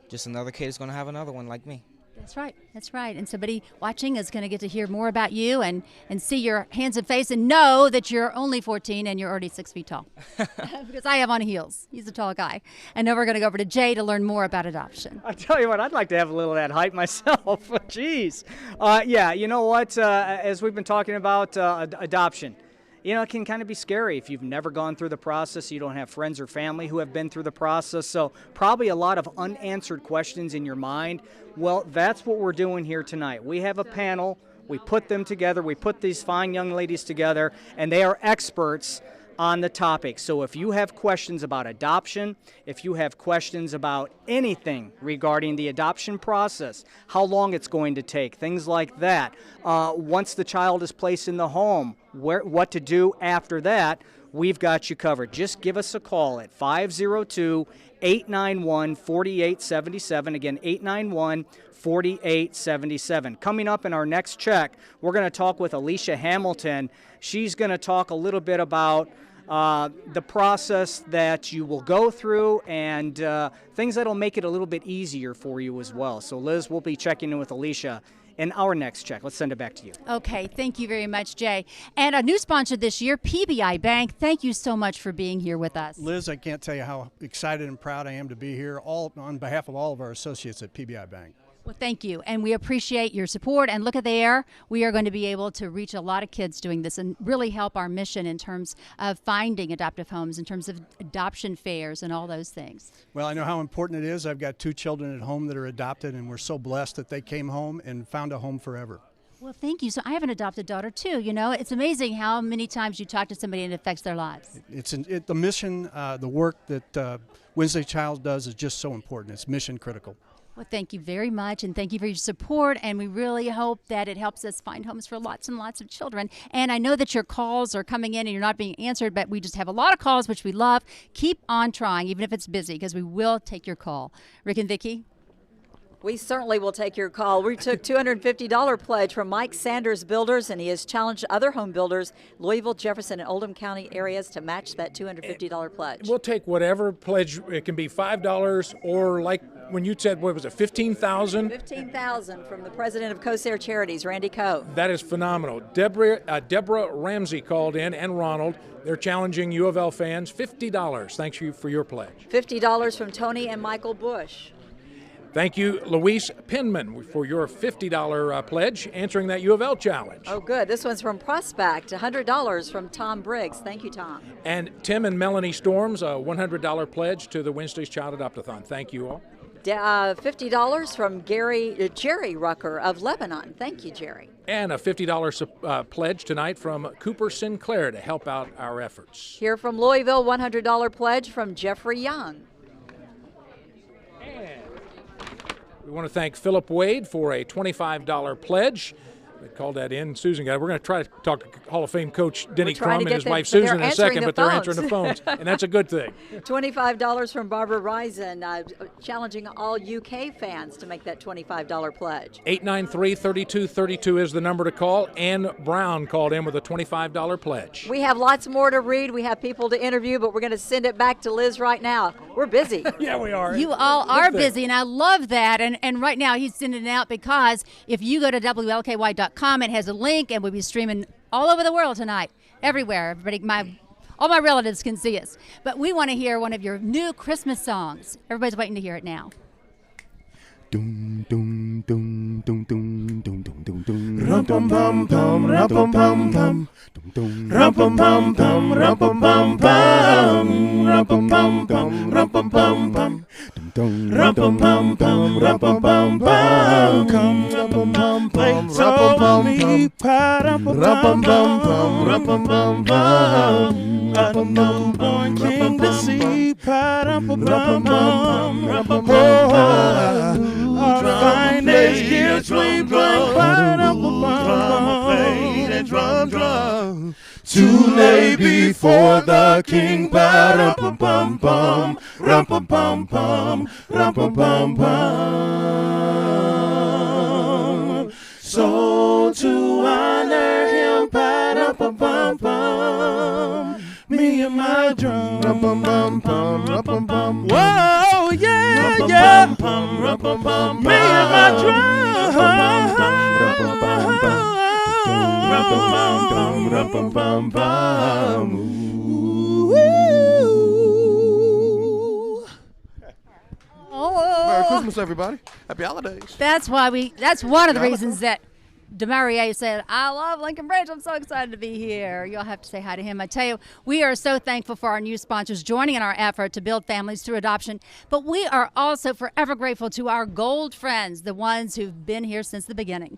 just another kid is going to have another one like me. That's right. That's right. And somebody watching is going to get to hear more about you and see your handsome face and know that you're only 14 and you're already 6 feet tall. Because I have on heels. He's a tall guy. And now we're going to go over to Jay to learn more about adoption. I tell you what, I'd like to have a little of that height myself. Jeez. Yeah, you know what? As we've been talking about adoption, it can kind of be scary if you've never gone through the process, you don't have friends or family who have been through the process, so probably a lot of unanswered questions in your mind. Well, that's what we're doing here tonight. We have a panel, we put them together, we put these fine young ladies together, and they are experts on the topic. So if you have questions about adoption, if you have questions about anything regarding the adoption process, how long it's going to take, things like that, once the child is placed in the home, what to do after that, we've got you covered. Just give us a call at 502-891-4877. Again, 891-4877. Coming up in our next check, we're going to talk with Alicia Hamilton. She's going to talk a little bit about the process that you will go through and things that will make it a little bit easier for you as well. So Liz, we'll be checking in with Alicia in our next check. Let's send it back to you. Okay, thank you very much, Jay. And a new sponsor this year, PBI Bank. Thank you so much for being here with us. Liz, I can't tell you how excited and proud I am to be here, all on behalf of all of our associates at PBI Bank. Well, thank you, and we appreciate your support. And look at there, we are going to be able to reach a lot of kids doing this and really help our mission in terms of finding adoptive homes, in terms of adoption fairs and all those things. Well, I know how important it is. I've got 2 children at home that are adopted, and we're so blessed that they came home and found a home forever. Well, thank you. So I have an adopted daughter, too. You know, it's amazing how many times you talk to somebody and it affects their lives. The mission, the work that Wednesday Child does is just so important. It's mission critical. Well, thank you very much, and thank you for your support, and we really hope that it helps us find homes for lots and lots of children. And I know that your calls are coming in and you're not being answered, but we just have a lot of calls, which we love. Keep on trying, even if it's busy, because we will take your call. Rick and Vicki? We certainly will take your call. We took $250 pledge from Mike Sanders Builders, and he has challenged other home builders, Louisville, Jefferson, and Oldham County areas to match that $250 pledge. We'll take whatever pledge. It can be $5 or like when you said, what was it, 15,000? 15,000 from the president of Cosair Charities, Randy Coe. That is phenomenal. Deborah Ramsey called in, and Ronald. They're challenging U of L fans. $50. Thanks you for your pledge. $50 from Tony and Michael Bush. Thank you, Luis Penman, for your $50 pledge, answering that U of L challenge. Oh, good. This one's from Prospect, $100 from Tom Briggs. Thank you, Tom. And Tim and Melanie Storms, a $100 pledge to the Wednesday's Child Adopt-a-thon. Thank you all. $50 from Jerry Rucker of Lebanon. Thank you, Jerry. And a $50 pledge tonight from Cooper Sinclair to help out our efforts. Here from Louisville, $100 pledge from Jeffrey Young. We want to thank Philip Wade for a $25 pledge. They called that in. Susan got it. We're going to try to talk to Hall of Fame coach Denny Crum and his wife Susan in a second, but they're answering the phones, and that's a good thing. $25 from Barbara Risen, challenging all UK fans to make that $25 pledge. 893-3232 is the number to call. Ann Brown called in with a $25 pledge. We have lots more to read. We have people to interview, but we're going to send it back to Liz right now. We're busy. Yeah, we are. You all are busy, and I love that. And right now he's sending it out because if you go to WLKY.com, it has a link, and we'll be streaming all over the world tonight, everywhere. Everybody, all my relatives can see us. But we want to hear one of your new Christmas songs. Everybody's waiting to hear it now. Dum dum dum dum dum dum dum dum dum. Rum pum pum pum, rum pum pum pum. Dum rum pum pum pum, rum pum pum pum. Rum pum pum pum, rum pum pum pum. Dum rum pum pum pum, rum pum pum pum. Come rum pum pum pum, rum pum pum pum. Rum pum pum pum, rum pum pum pum. Rum pum pum pum, king to see. Rum pum pum pum, rum pum pum. Our finest gifts we bring, drum, to lay before the King. Rum pum pum, rum pum pum pum, rum pum pum pum. So to honor him, pum pum pum. Me and my drum, rum pum pum pum, rum pum pum. Whoa, yeah, yeah. Me and my drum, rum pum pum pum. Merry Christmas, everybody. Happy holidays. That's why that's one of the reasons that DeMarie said, I love Lincoln Branch. I'm so excited to be here. You'll have to say hi to him. I tell you, we are so thankful for our new sponsors joining in our effort to build families through adoption. But we are also forever grateful to our gold friends, the ones who've been here since the beginning.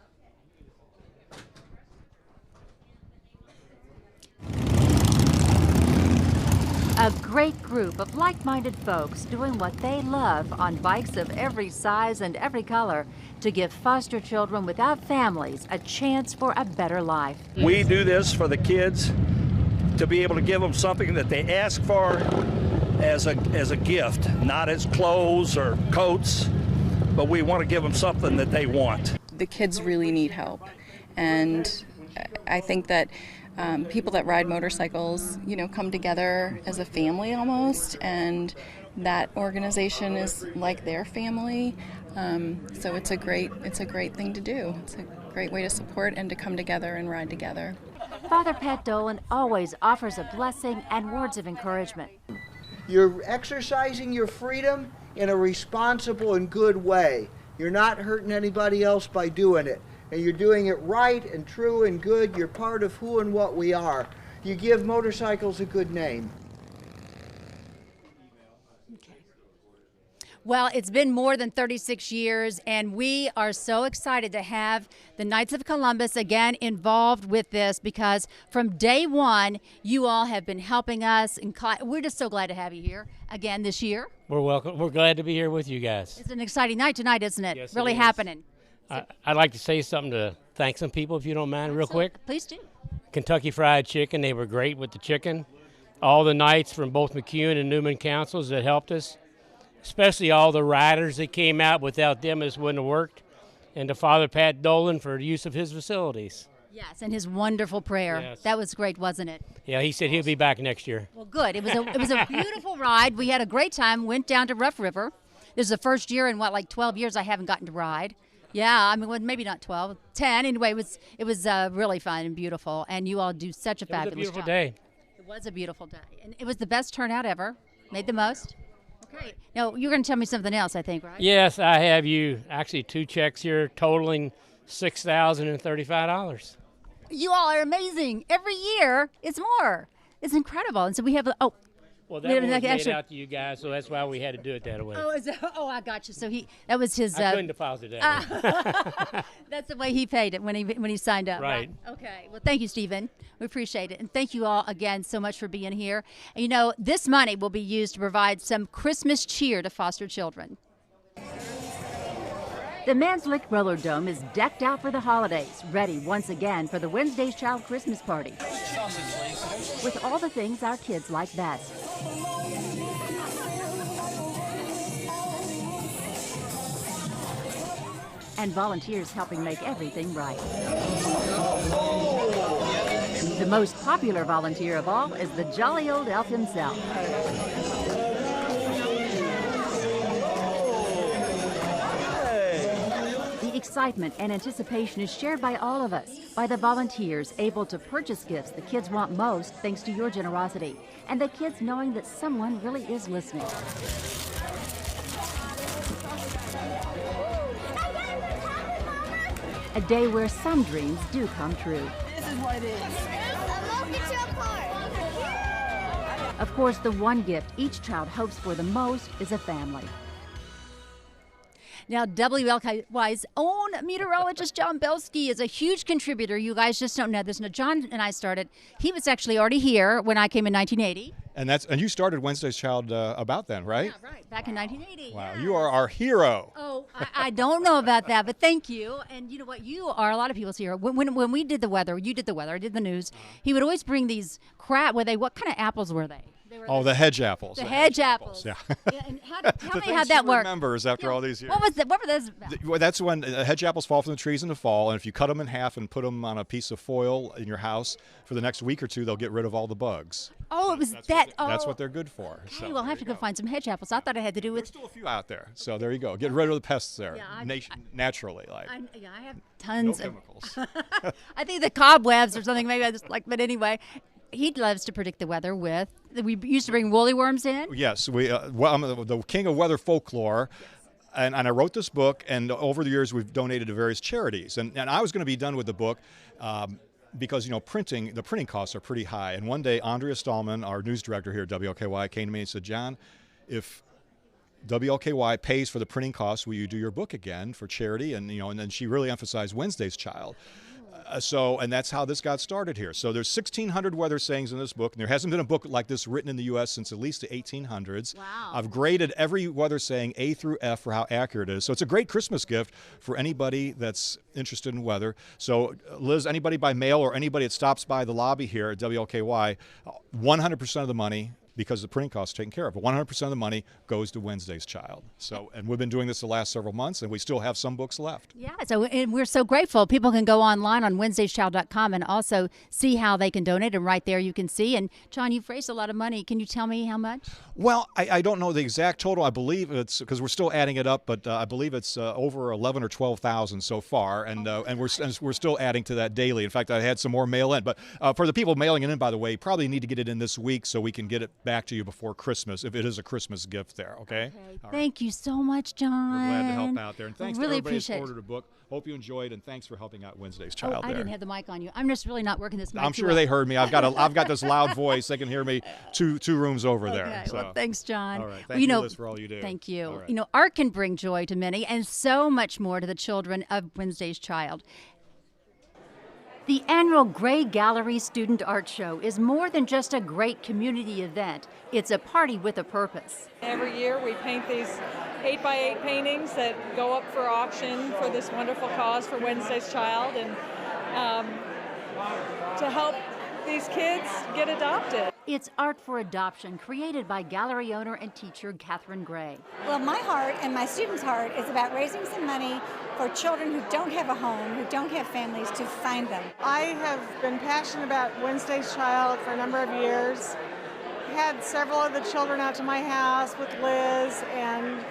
A great group of like-minded folks doing what they love on bikes of every size and every color to give foster children without families a chance for a better life. We do this for the kids to be able to give them something that they ask for as a gift, not as clothes or coats, but we want to give them something that they want. The kids really need help, and I think that people that ride motorcycles, come together as a family almost, and that organization is like their family. So it's a great thing to do. It's a great way to support and to come together and ride together. Father Pat Dolan always offers a blessing and words of encouragement. You're exercising your freedom in a responsible and good way. You're not hurting anybody else by doing it. And you're doing it right and true and good. You're part of who and what we are. You give motorcycles a good name. Well, it's been more than 36 years, and we are so excited to have the Knights of Columbus again involved with this, because from day one, you all have been helping us, and we're just so glad to have you here again this year. We're welcome. We're glad to be here with you guys. It's an exciting night tonight, isn't it? Yes, really it is. happening. I'd like to say something to thank some people, if you don't mind, real quick. Please do. Kentucky Fried Chicken, they were great with the chicken. All the Knights from both McEwen and Newman councils that helped us, especially all the riders that came out. Without them, this wouldn't have worked. And to Father Pat Dolan for the use of his facilities. Yes, and his wonderful prayer. Yes. That was great, wasn't it? Yeah, he said he'll be back next year. Well, good. It was a beautiful ride. We had a great time. Went down to Rough River. This is the first year in 12 years I haven't gotten to ride. Yeah, I mean, well, maybe not 12, 10. Anyway, it was really fun and beautiful, and you all do such a fabulous job. It was a beautiful day. It was a beautiful day, and it was the best turnout ever. Made the most. Okay. Now, you're going to tell me something else, I think, right? Yes, I have you actually 2 checks here totaling $6,035. You all are amazing. Every year, it's more. It's incredible. And so we have Well, that one was made out to you guys, so that's why we had to do it that way. I got you. So that was his. I couldn't deposit that. That's the way he paid it when he signed up. Right. Okay. Well, thank you, Stephen. We appreciate it, and thank you all again so much for being here. And, you know, this money will be used to provide some Christmas cheer to foster children. The Manslick Roller Dome is decked out for the holidays, ready once again for the Wednesday's Child Christmas party, with all the things our kids like best. And volunteers helping make everything right. The most popular volunteer of all is the jolly old elf himself. The excitement and anticipation is shared by all of us, by the volunteers able to purchase gifts the kids want most thanks to your generosity, and the kids knowing that someone really is listening. A day where some dreams do come true. This is what it is. Of course, the one gift each child hopes for the most is a family. Now, WLKY's own meteorologist John Belsky is a huge contributor. You guys just don't know this. Now, John and I started. He was actually already here when I came in 1980. And you started Wednesday's Child about then, right? Yeah, right. Back in 1980. Wow, you are our hero. Oh, I don't know about that, but thank you. And you know what? You are a lot of people's hero. When we did the weather, you did the weather, I did the news. He would always bring these what kind of apples were they? Oh, the hedge apples. The hedge apples. Yeah. And tell me how that worked. Remembers after all these years. What were those about? Well, that's when hedge apples fall from the trees in the fall, and if you cut them in half and put them on a piece of foil in your house for the next week or two, they'll get rid of all the bugs. Oh, it was That's what they're good for. Okay, So well, I'll have to go find some hedge apples. I thought it had to do with. There's still a few out there, so there you go. Get rid of the pests there, naturally. I have tons no of chemicals. I think the cobwebs or something. Maybe I just but anyway. He loves to predict the weather with. We used to bring woolly worms in. Yes, I'm the king of weather folklore. And I wrote this book, and over the years we've donated to various charities. And I was going to be done with the book because, the printing costs are pretty high. And one day, Andrea Stallman, our news director here at WLKY, came to me and said, John, if WLKY pays for the printing costs, will you do your book again for charity? And, and then she really emphasized Wednesday's Child. And that's how this got started here. So there's 1,600 weather sayings in this book, and there hasn't been a book like this written in the U.S. since at least the 1800s. Wow. I've graded every weather saying A through F for how accurate it is. So it's a great Christmas gift for anybody that's interested in weather. So Liz, anybody by mail or anybody that stops by the lobby here at WLKY, 100% of the money because the printing costs are taken care of. 100% of the money goes to Wednesday's Child. So, and we've been doing this the last several months, and we still have some books left. Yeah, so and we're so grateful. People can go online on WednesdaysChild.com and also see how they can donate, and right there you can see. And John, you've raised a lot of money. Can you tell me how much? Well, I don't know the exact total. I believe it's, because we're still adding it up, but I believe it's over 11 or 12,000 so far, and we're still adding to that daily. In fact, I had some more mail in. But for the people mailing it in, by the way, you probably need to get it in this week so we can get it back to you before Christmas, if it is a Christmas gift there, okay? All right. Thank you so much, John. We're glad to help out there. And thanks really to everybody appreciate who's ordered a book. Hope you enjoyed, and thanks for helping out Wednesday's Child I there. didn't have the mic on you. I'm just really not working this mic I'm too sure well. they heard me. I've got this loud voice. They can hear me two rooms over there. Okay, So. well, thanks, John. All right. Well, Thank you, Liz, for all you do. Thank you. All right. You know, art can bring joy to many and so much more to the children of Wednesday's Child. The annual Gray Gallery Student Art Show is more than just a great community event. It's a party with a purpose. Every year we paint these 8x8 paintings that go up for auction for this wonderful cause for Wednesday's Child, and to help these kids get adopted. It's Art for Adoption, created by gallery owner and teacher Catherine Gray. Well, my heart and my students' heart is about raising some money for children who don't have a home, who don't have families, to find them. I have been passionate about Wednesday's Child for a number of years. Had several of the children out to my house with Liz, and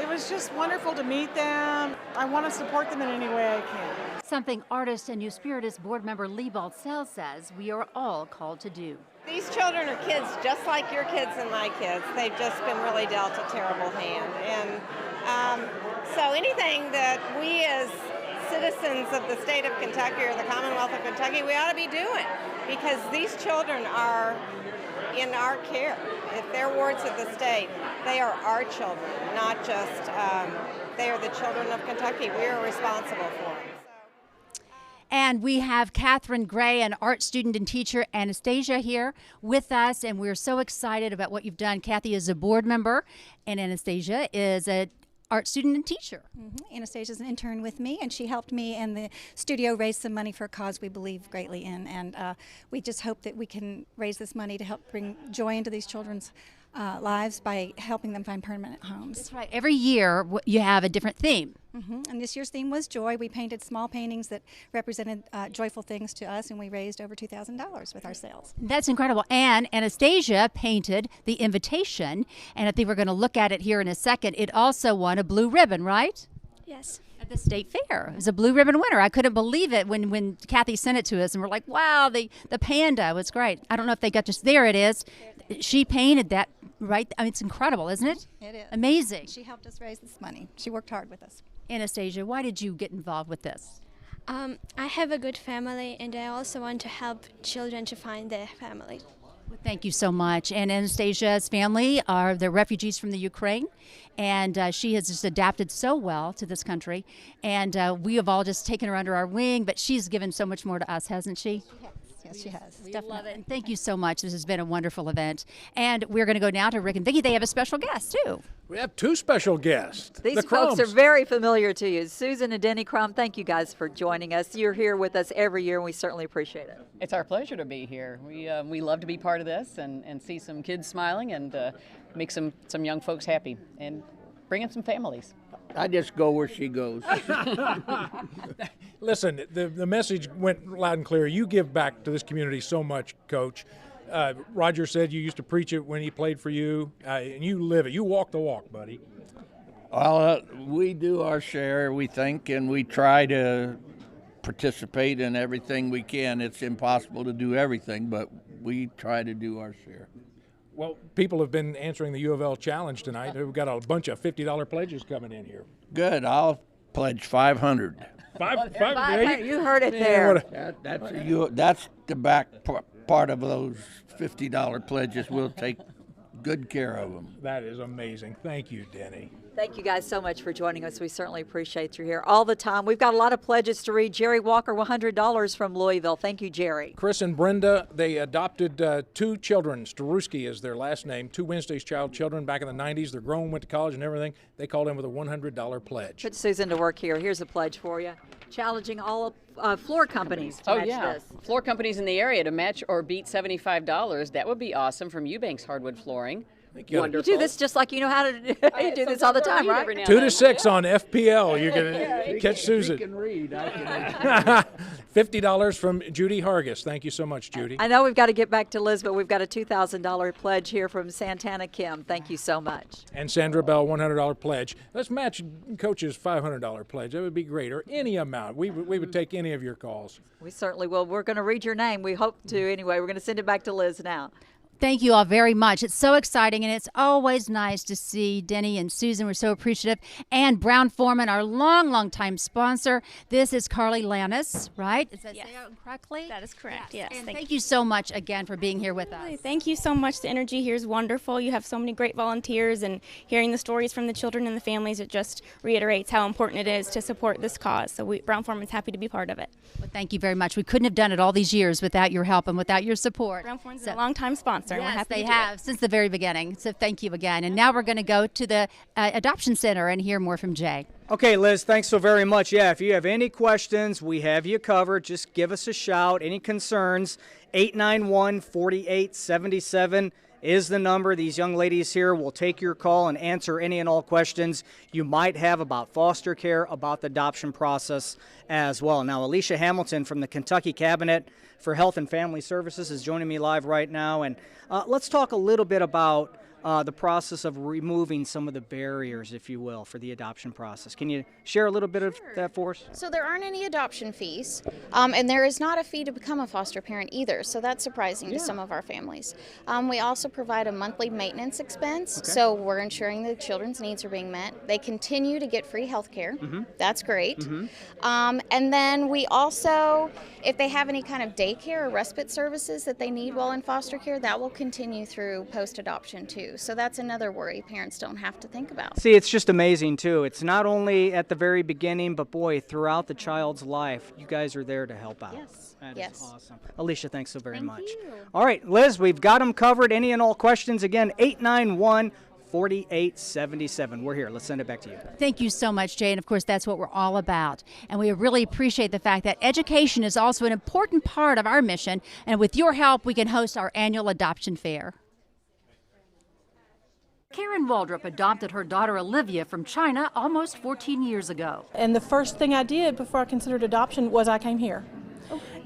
it was just wonderful to meet them. I want to support them in any way I can. Something artist and New Spiritus board member Lee Baltzell says we are all called to do. These children are kids just like your kids and my kids. They've just been really dealt a terrible hand. And so anything that we as citizens of the state of Kentucky or the Commonwealth of Kentucky, we ought to be doing, because these children are in our care. If they're wards of the state, they are our children, not just, they are the children of Kentucky. We are responsible for them. And we have Catherine Gray, an art student and teacher, Anastasia, here with us, and we're so excited about what you've done. Kathy is a board member, and Anastasia is an art student and teacher. Anastasia's an intern with me, and she helped me and the studio raise some money for a cause we believe greatly in. And we just hope that we can raise this money to help bring joy into these children's lives by helping them find permanent homes. That's right. Every year you have a different theme. And this year's theme was joy. We painted small paintings that represented joyful things to us, and we raised over $2,000 with our sales. That's incredible. And Anastasia painted the invitation, and I think we're going to look at it here in a second. It also won a blue ribbon, right? Yes. At the state fair. It was a blue ribbon winner. I couldn't believe it when Kathy sent it to us, and we're like, wow, the panda was great. I don't know if they got just, there it is. She painted that, right? I mean, it's incredible, isn't it? It is. Amazing. She helped us raise this money. She worked hard with us. Anastasia, why did you get involved with this? I have a good family, and I also want to help children to find their family. Thank you so much. And Anastasia's family are the refugees from the Ukraine, and she has just adapted so well to this country. And we have all just taken her under our wing, but she's given so much more to us, hasn't she? Yes, she has. We love it. And thank you so much. This has been a wonderful event. And we're going to go now to Rick and Vicki. They have a special guest, too. We have two special guests. These the folks Crumbs. are very familiar to you. Susan and Denny Crum, thank you guys for joining us. You're here with us every year, and we certainly appreciate it. It's our pleasure to be here. We love to be part of this and see some kids smiling and make some young folks happy and bring in some families. I just go where she goes. Listen, the message went loud and clear. You give back to this community so much, Coach. Roger said you used to preach it when he played for you, and you live it. You walk the walk, buddy. Well, we do our share, we think, and we try to participate in everything we can. It's impossible to do everything, but we try to do our share. Well, people have been answering the U of L challenge tonight. We've got a bunch of $50 pledges coming in here. Good. I'll pledge 500. You heard it there. That's the back part of those $50 pledges. We'll take good care of them. That is amazing. Thank you, Denny. Thank you guys so much for joining us. We certainly appreciate you here all the time. We've got a lot of pledges to read. Jerry Walker, $100 from Louisville. Thank you, Jerry. Chris and Brenda, they adopted 2 children. Staruski is their last name. 2 Wednesday's Child children back in the 90s. They're grown, went to college and everything. They called in with a $100 pledge. Put Susan to work here. Here's a pledge for you. Challenging all floor companies to match this. Floor companies in the area to match or beat $75. That would be awesome from Eubanks Hardwood Flooring. You do this just like you know how to do. You do this all the time, right? 2 to 6 on FPL. You can catch Susan. Can read. I can $50 from Judy Hargis. Thank you so much, Judy. I know we've got to get back to Liz, but we've got a $2,000 pledge here from Santana Kim. Thank you so much. And Sandra Bell, $100 pledge. Let's match Coach's $500 pledge. That would be great, or any amount. We would take any of your calls. We certainly will. We're going to read your name. We hope to anyway. We're going to send it back to Liz now. Thank you all very much. It's so exciting, and it's always nice to see Denny and Susan. We're so appreciative. And Brown Foreman, our long time sponsor. This is Carly Lannis, right? Is that say it correctly? That is correct, yes. And thank you so much again for being here with us. Thank you so much. The energy here is wonderful. You have so many great volunteers, and hearing the stories from the children and the families, it just reiterates how important it is to support this cause. So Brown Foreman's happy to be part of it. Well, thank you very much. We couldn't have done it all these years without your help and without your support. Brown Foreman's a long-time sponsor. And we're Yes, happy they to do have since the very beginning. So thank you again. And now we're going to go to the Adoption Center and hear more from Jay. Okay, Liz, thanks so very much. Yeah, if you have any questions, we have you covered. Just give us a shout. Any concerns, 891-4877 is the number. These young ladies here will take your call and answer any and all questions you might have about foster care, about the adoption process as well. Now, Alicia Hamilton from the Kentucky Cabinet for Health and Family Services is joining me live right now. And let's talk a little bit about the process of removing some of the barriers, if you will, for the adoption process. Can you share a little bit of that for us? So there aren't any adoption fees, and there is not a fee to become a foster parent either, so that's surprising to some of our families. We also provide a monthly maintenance expense, so we're ensuring the children's needs are being met. They continue to get free health care. That's great. And then we also, if they have any kind of daycare or respite services that they need while in foster care, that will continue through post-adoption too. So that's another worry parents don't have to think about. See, it's just amazing too. It's not only at the very beginning, but boy, throughout the child's life, you guys are there to help out. Yes. That yes. is awesome. Alicia, thanks so very much. You. All right, Liz, we've got them covered. Any and all questions, again, 891-4877. We're here. Let's send it back to you. Thank you so much, Jay. And of course, that's what we're all about. And we really appreciate the fact that education is also an important part of our mission. And with your help, we can host our annual adoption fair. Karen Waldrop adopted her daughter Olivia from China almost 14 years ago. And the first thing I did before I considered adoption was I came here.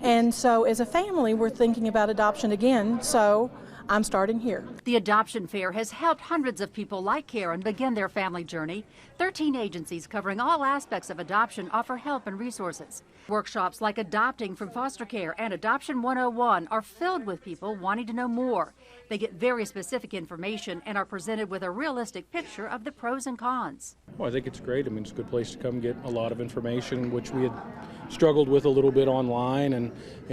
And so as a family, we're thinking about adoption again, so I'm starting here. The adoption fair has helped hundreds of people like Karen begin their family journey. 13 agencies covering all aspects of adoption offer help and resources. Workshops like Adopting from Foster Care and Adoption 101 are filled with people wanting to know more. They get very specific information and are presented with a realistic picture of the pros and cons. Well, I think it's great. I mean, it's a good place to come get a lot of information, which we had struggled with a little bit online and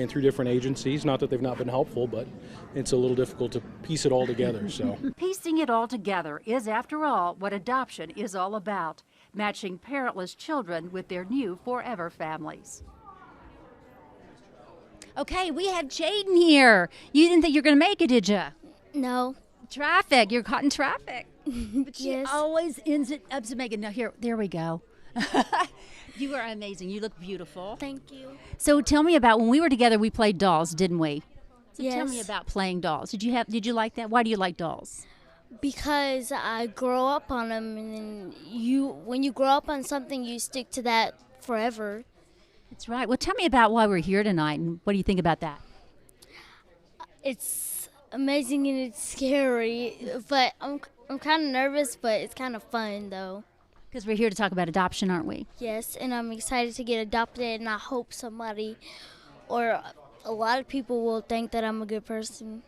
through different agencies. Not that they've not been helpful, but it's a little difficult to piece it all together. So piecing it all together is, after all, what adoption is all about, matching parentless children with their new forever families. Okay, we have Jaden here. You didn't think you were going to make it, did you? No. Traffic. You're caught in traffic. But she Yes. always ends it up to making. No, there we go. You are amazing. You look beautiful. Thank you. So tell me about when we were together. We played dolls, didn't we? So tell me Yes. about playing dolls. Did you like that? Why do you like dolls? Because I grow up on them, and then when you grow up on something, you stick to that forever. That's right. Well, tell me about why we're here tonight, and what do you think about that? It's amazing and it's scary, but I'm kind of nervous, but it's kind of fun though. Because we're here to talk about adoption, aren't we? Yes, and I'm excited to get adopted, and I hope somebody or a lot of people will think that I'm a good person.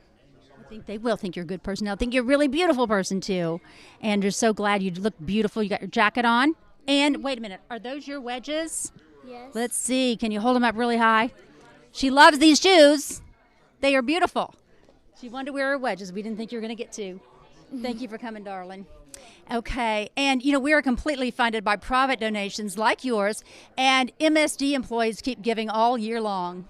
I think they will think you're a good person. They'll think you're a really beautiful person, too. And you're so glad you look beautiful. You got your jacket on. And wait a minute. Are those your wedges? Yes. Let's see. Can you hold them up really high? She loves these shoes. They are beautiful. She wanted to wear her wedges. We didn't think you were going to get to. Thank you for coming, darling. Okay, and you know, we are completely funded by private donations like yours, and MSD employees keep giving all year long.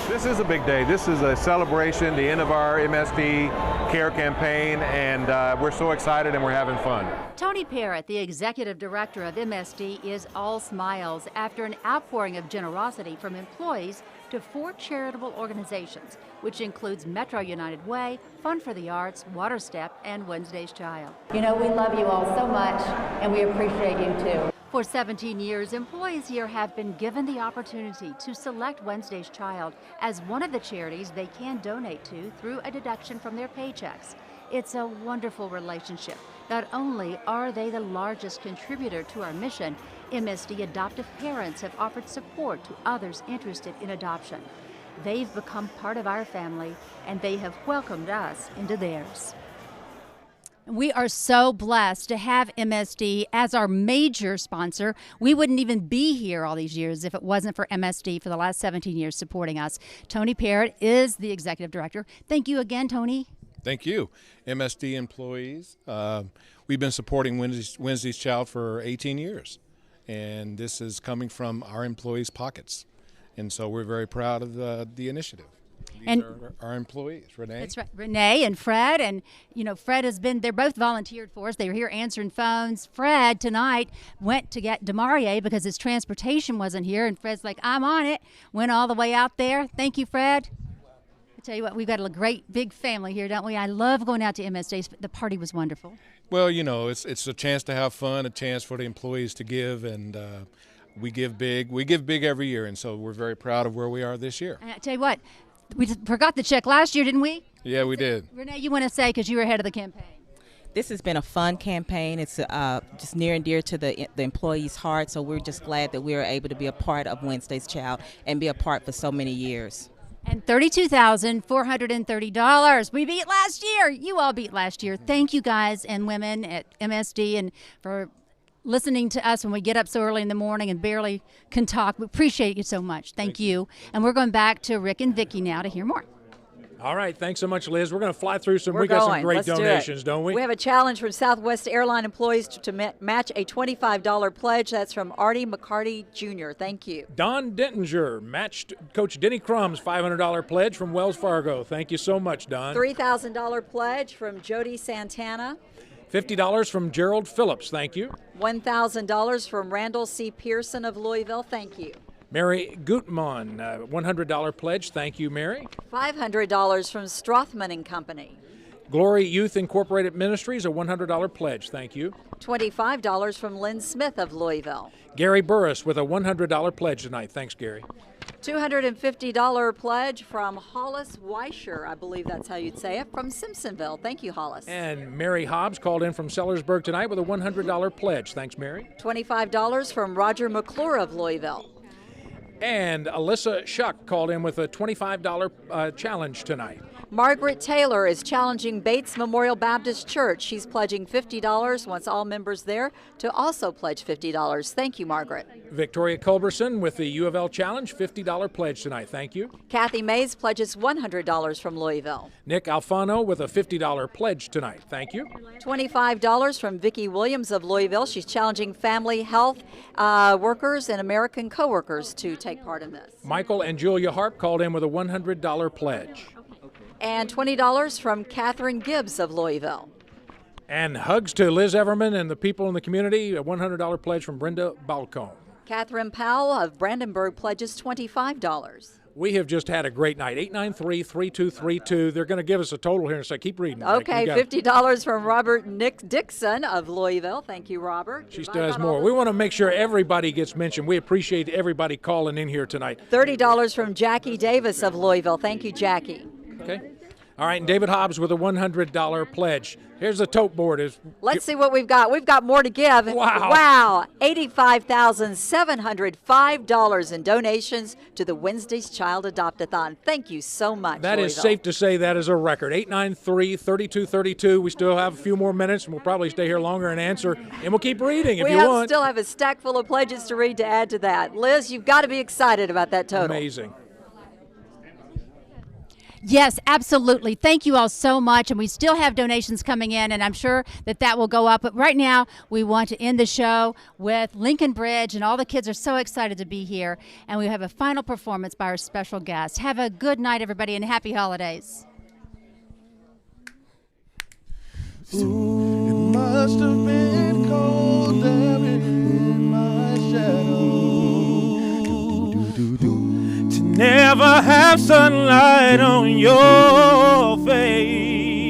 This is a big day. This is a celebration, the end of our MSD Care campaign, and we're so excited and we're having fun. Tony Parrott, the executive director of MSD, is all smiles after an outpouring of generosity from employees to 4 charitable organizations, which includes Metro United Way, Fund for the Arts, Water Step, and Wednesday's Child. You know, we love you all so much, and we appreciate you too. For 17 years, employees here have been given the opportunity to select Wednesday's Child as one of the charities they can donate to through a deduction from their paychecks. It's a wonderful relationship. Not only are they the largest contributor to our mission, MSD adoptive parents have offered support to others interested in adoption. They've become part of our family, and they have welcomed us into theirs. We are so blessed to have MSD as our major sponsor. We wouldn't even be here all these years if it wasn't for MSD for the last 17 years supporting us. Tony Parrott is the executive director. Thank you again, Tony. Thank you. MSD employees, we've been supporting Wednesday's Child for 18 years, and this is coming from our employees' pockets. And so we're very proud of the initiative. These are our employees, Renee. That's right, Renee and Fred, and you know, Fred has been, they're both volunteered for us. They were here answering phones. Fred tonight went to get DeMarie because his transportation wasn't here, and Fred's like, I'm on it. Went all the way out there. Thank you, Fred. I tell you what, we've got a great big family here, don't we? I love going out to MSD's. The party was wonderful. Well, you know, it's a chance to have fun, a chance for the employees to give, and we give big. We give big every year, and so we're very proud of where we are this year. And I tell you what, we forgot the check last year, didn't we? Yeah, we did. Renee, you want to say, because you were ahead of the campaign. This has been a fun campaign. It's just near and dear to the employees' heart, so we're just glad that we are able to be a part of Wednesday's Child and be a part for so many years. And $32,430. We beat last year. You all beat last year. Thank you guys and women at MSD and for listening to us when we get up so early in the morning and barely can talk. We appreciate you so much. Thank you. And we're going back to Rick and Vicki now to hear more. All right, thanks so much, Liz. We're going to fly through some. We got some great donations, don't we? We have a challenge from Southwest Airline employees to match a $25 pledge. That's from Artie McCarty Jr. Thank you. Don Dentinger matched Coach Denny Crum's $500 pledge from Wells Fargo. Thank you so much, Don. $3,000 pledge from Jody Santana. $50 from Gerald Phillips. Thank you. $1,000 from Randall C. Pearson of Louisville. Thank you. Mary Gutmann, $100 pledge. Thank you, Mary. $500 from Strothman and Company. Glory Youth Incorporated Ministries, a $100 pledge. Thank you. $25 from Lynn Smith of Louisville. Gary Burris with a $100 pledge tonight. Thanks, Gary. $250 pledge from Hollis Weischer, I believe that's how you'd say it, from Simpsonville. Thank you, Hollis. And Mary Hobbs called in from Sellersburg tonight with a $100 pledge. Thanks, Mary. $25 from Roger McClure of Louisville. And Alyssa Shuck called in with a $25 challenge tonight. Margaret Taylor is challenging Bates Memorial Baptist Church. She's pledging $50, wants all members there to also pledge $50. Thank you, Margaret. Victoria Culberson with the U of L Challenge, $50 pledge tonight. Thank you. Kathy Mays pledges $100 from Louisville. Nick Alfano with a $50 pledge tonight. Thank you. $25 from Vicki Williams of Louisville. She's challenging family health workers and American coworkers to take part in this. Michael and Julia Harp called in with a $100 pledge. And $20 from Catherine Gibbs of Louisville. And hugs to Liz Everman and the people in the community, a $100 pledge from Brenda Balcombe. Catherine Powell of Brandenburg pledges $25. We have just had a great night. 893-3232. They're going to give us a total here in a second. Keep reading. Okay, $50 from Robert Nick Dixon of Louisville. Thank you, Robert. She does more. We want to make sure everybody gets mentioned. We appreciate everybody calling in here tonight. $30 from Jackie Davis of Louisville. Thank you, Jackie. Okay. All right, and David Hobbs with a $100 pledge. Here's the tote board. Let's see what we've got. We've got more to give. Wow. $85,705 in donations to the Wednesday's Child Adopt-a-thon. Thank you so much, That Louisville. is safe to say that is a record. 893-3232. We still have a few more minutes, and we'll probably stay here longer and answer, and we'll keep reading if you want. We still have a stack full of pledges to read to add to that. Liz, you've got to be excited about that total. Amazing. Yes, absolutely. Thank you all so much. And we still have donations coming in, and I'm sure that will go up. But right now, we want to end the show with Lincoln Bridge, and all the kids are so excited to be here. And we have a final performance by our special guest. Have a good night, everybody, and happy holidays. Ooh, it must have been cold there in my shadow to never have sunlight on your face.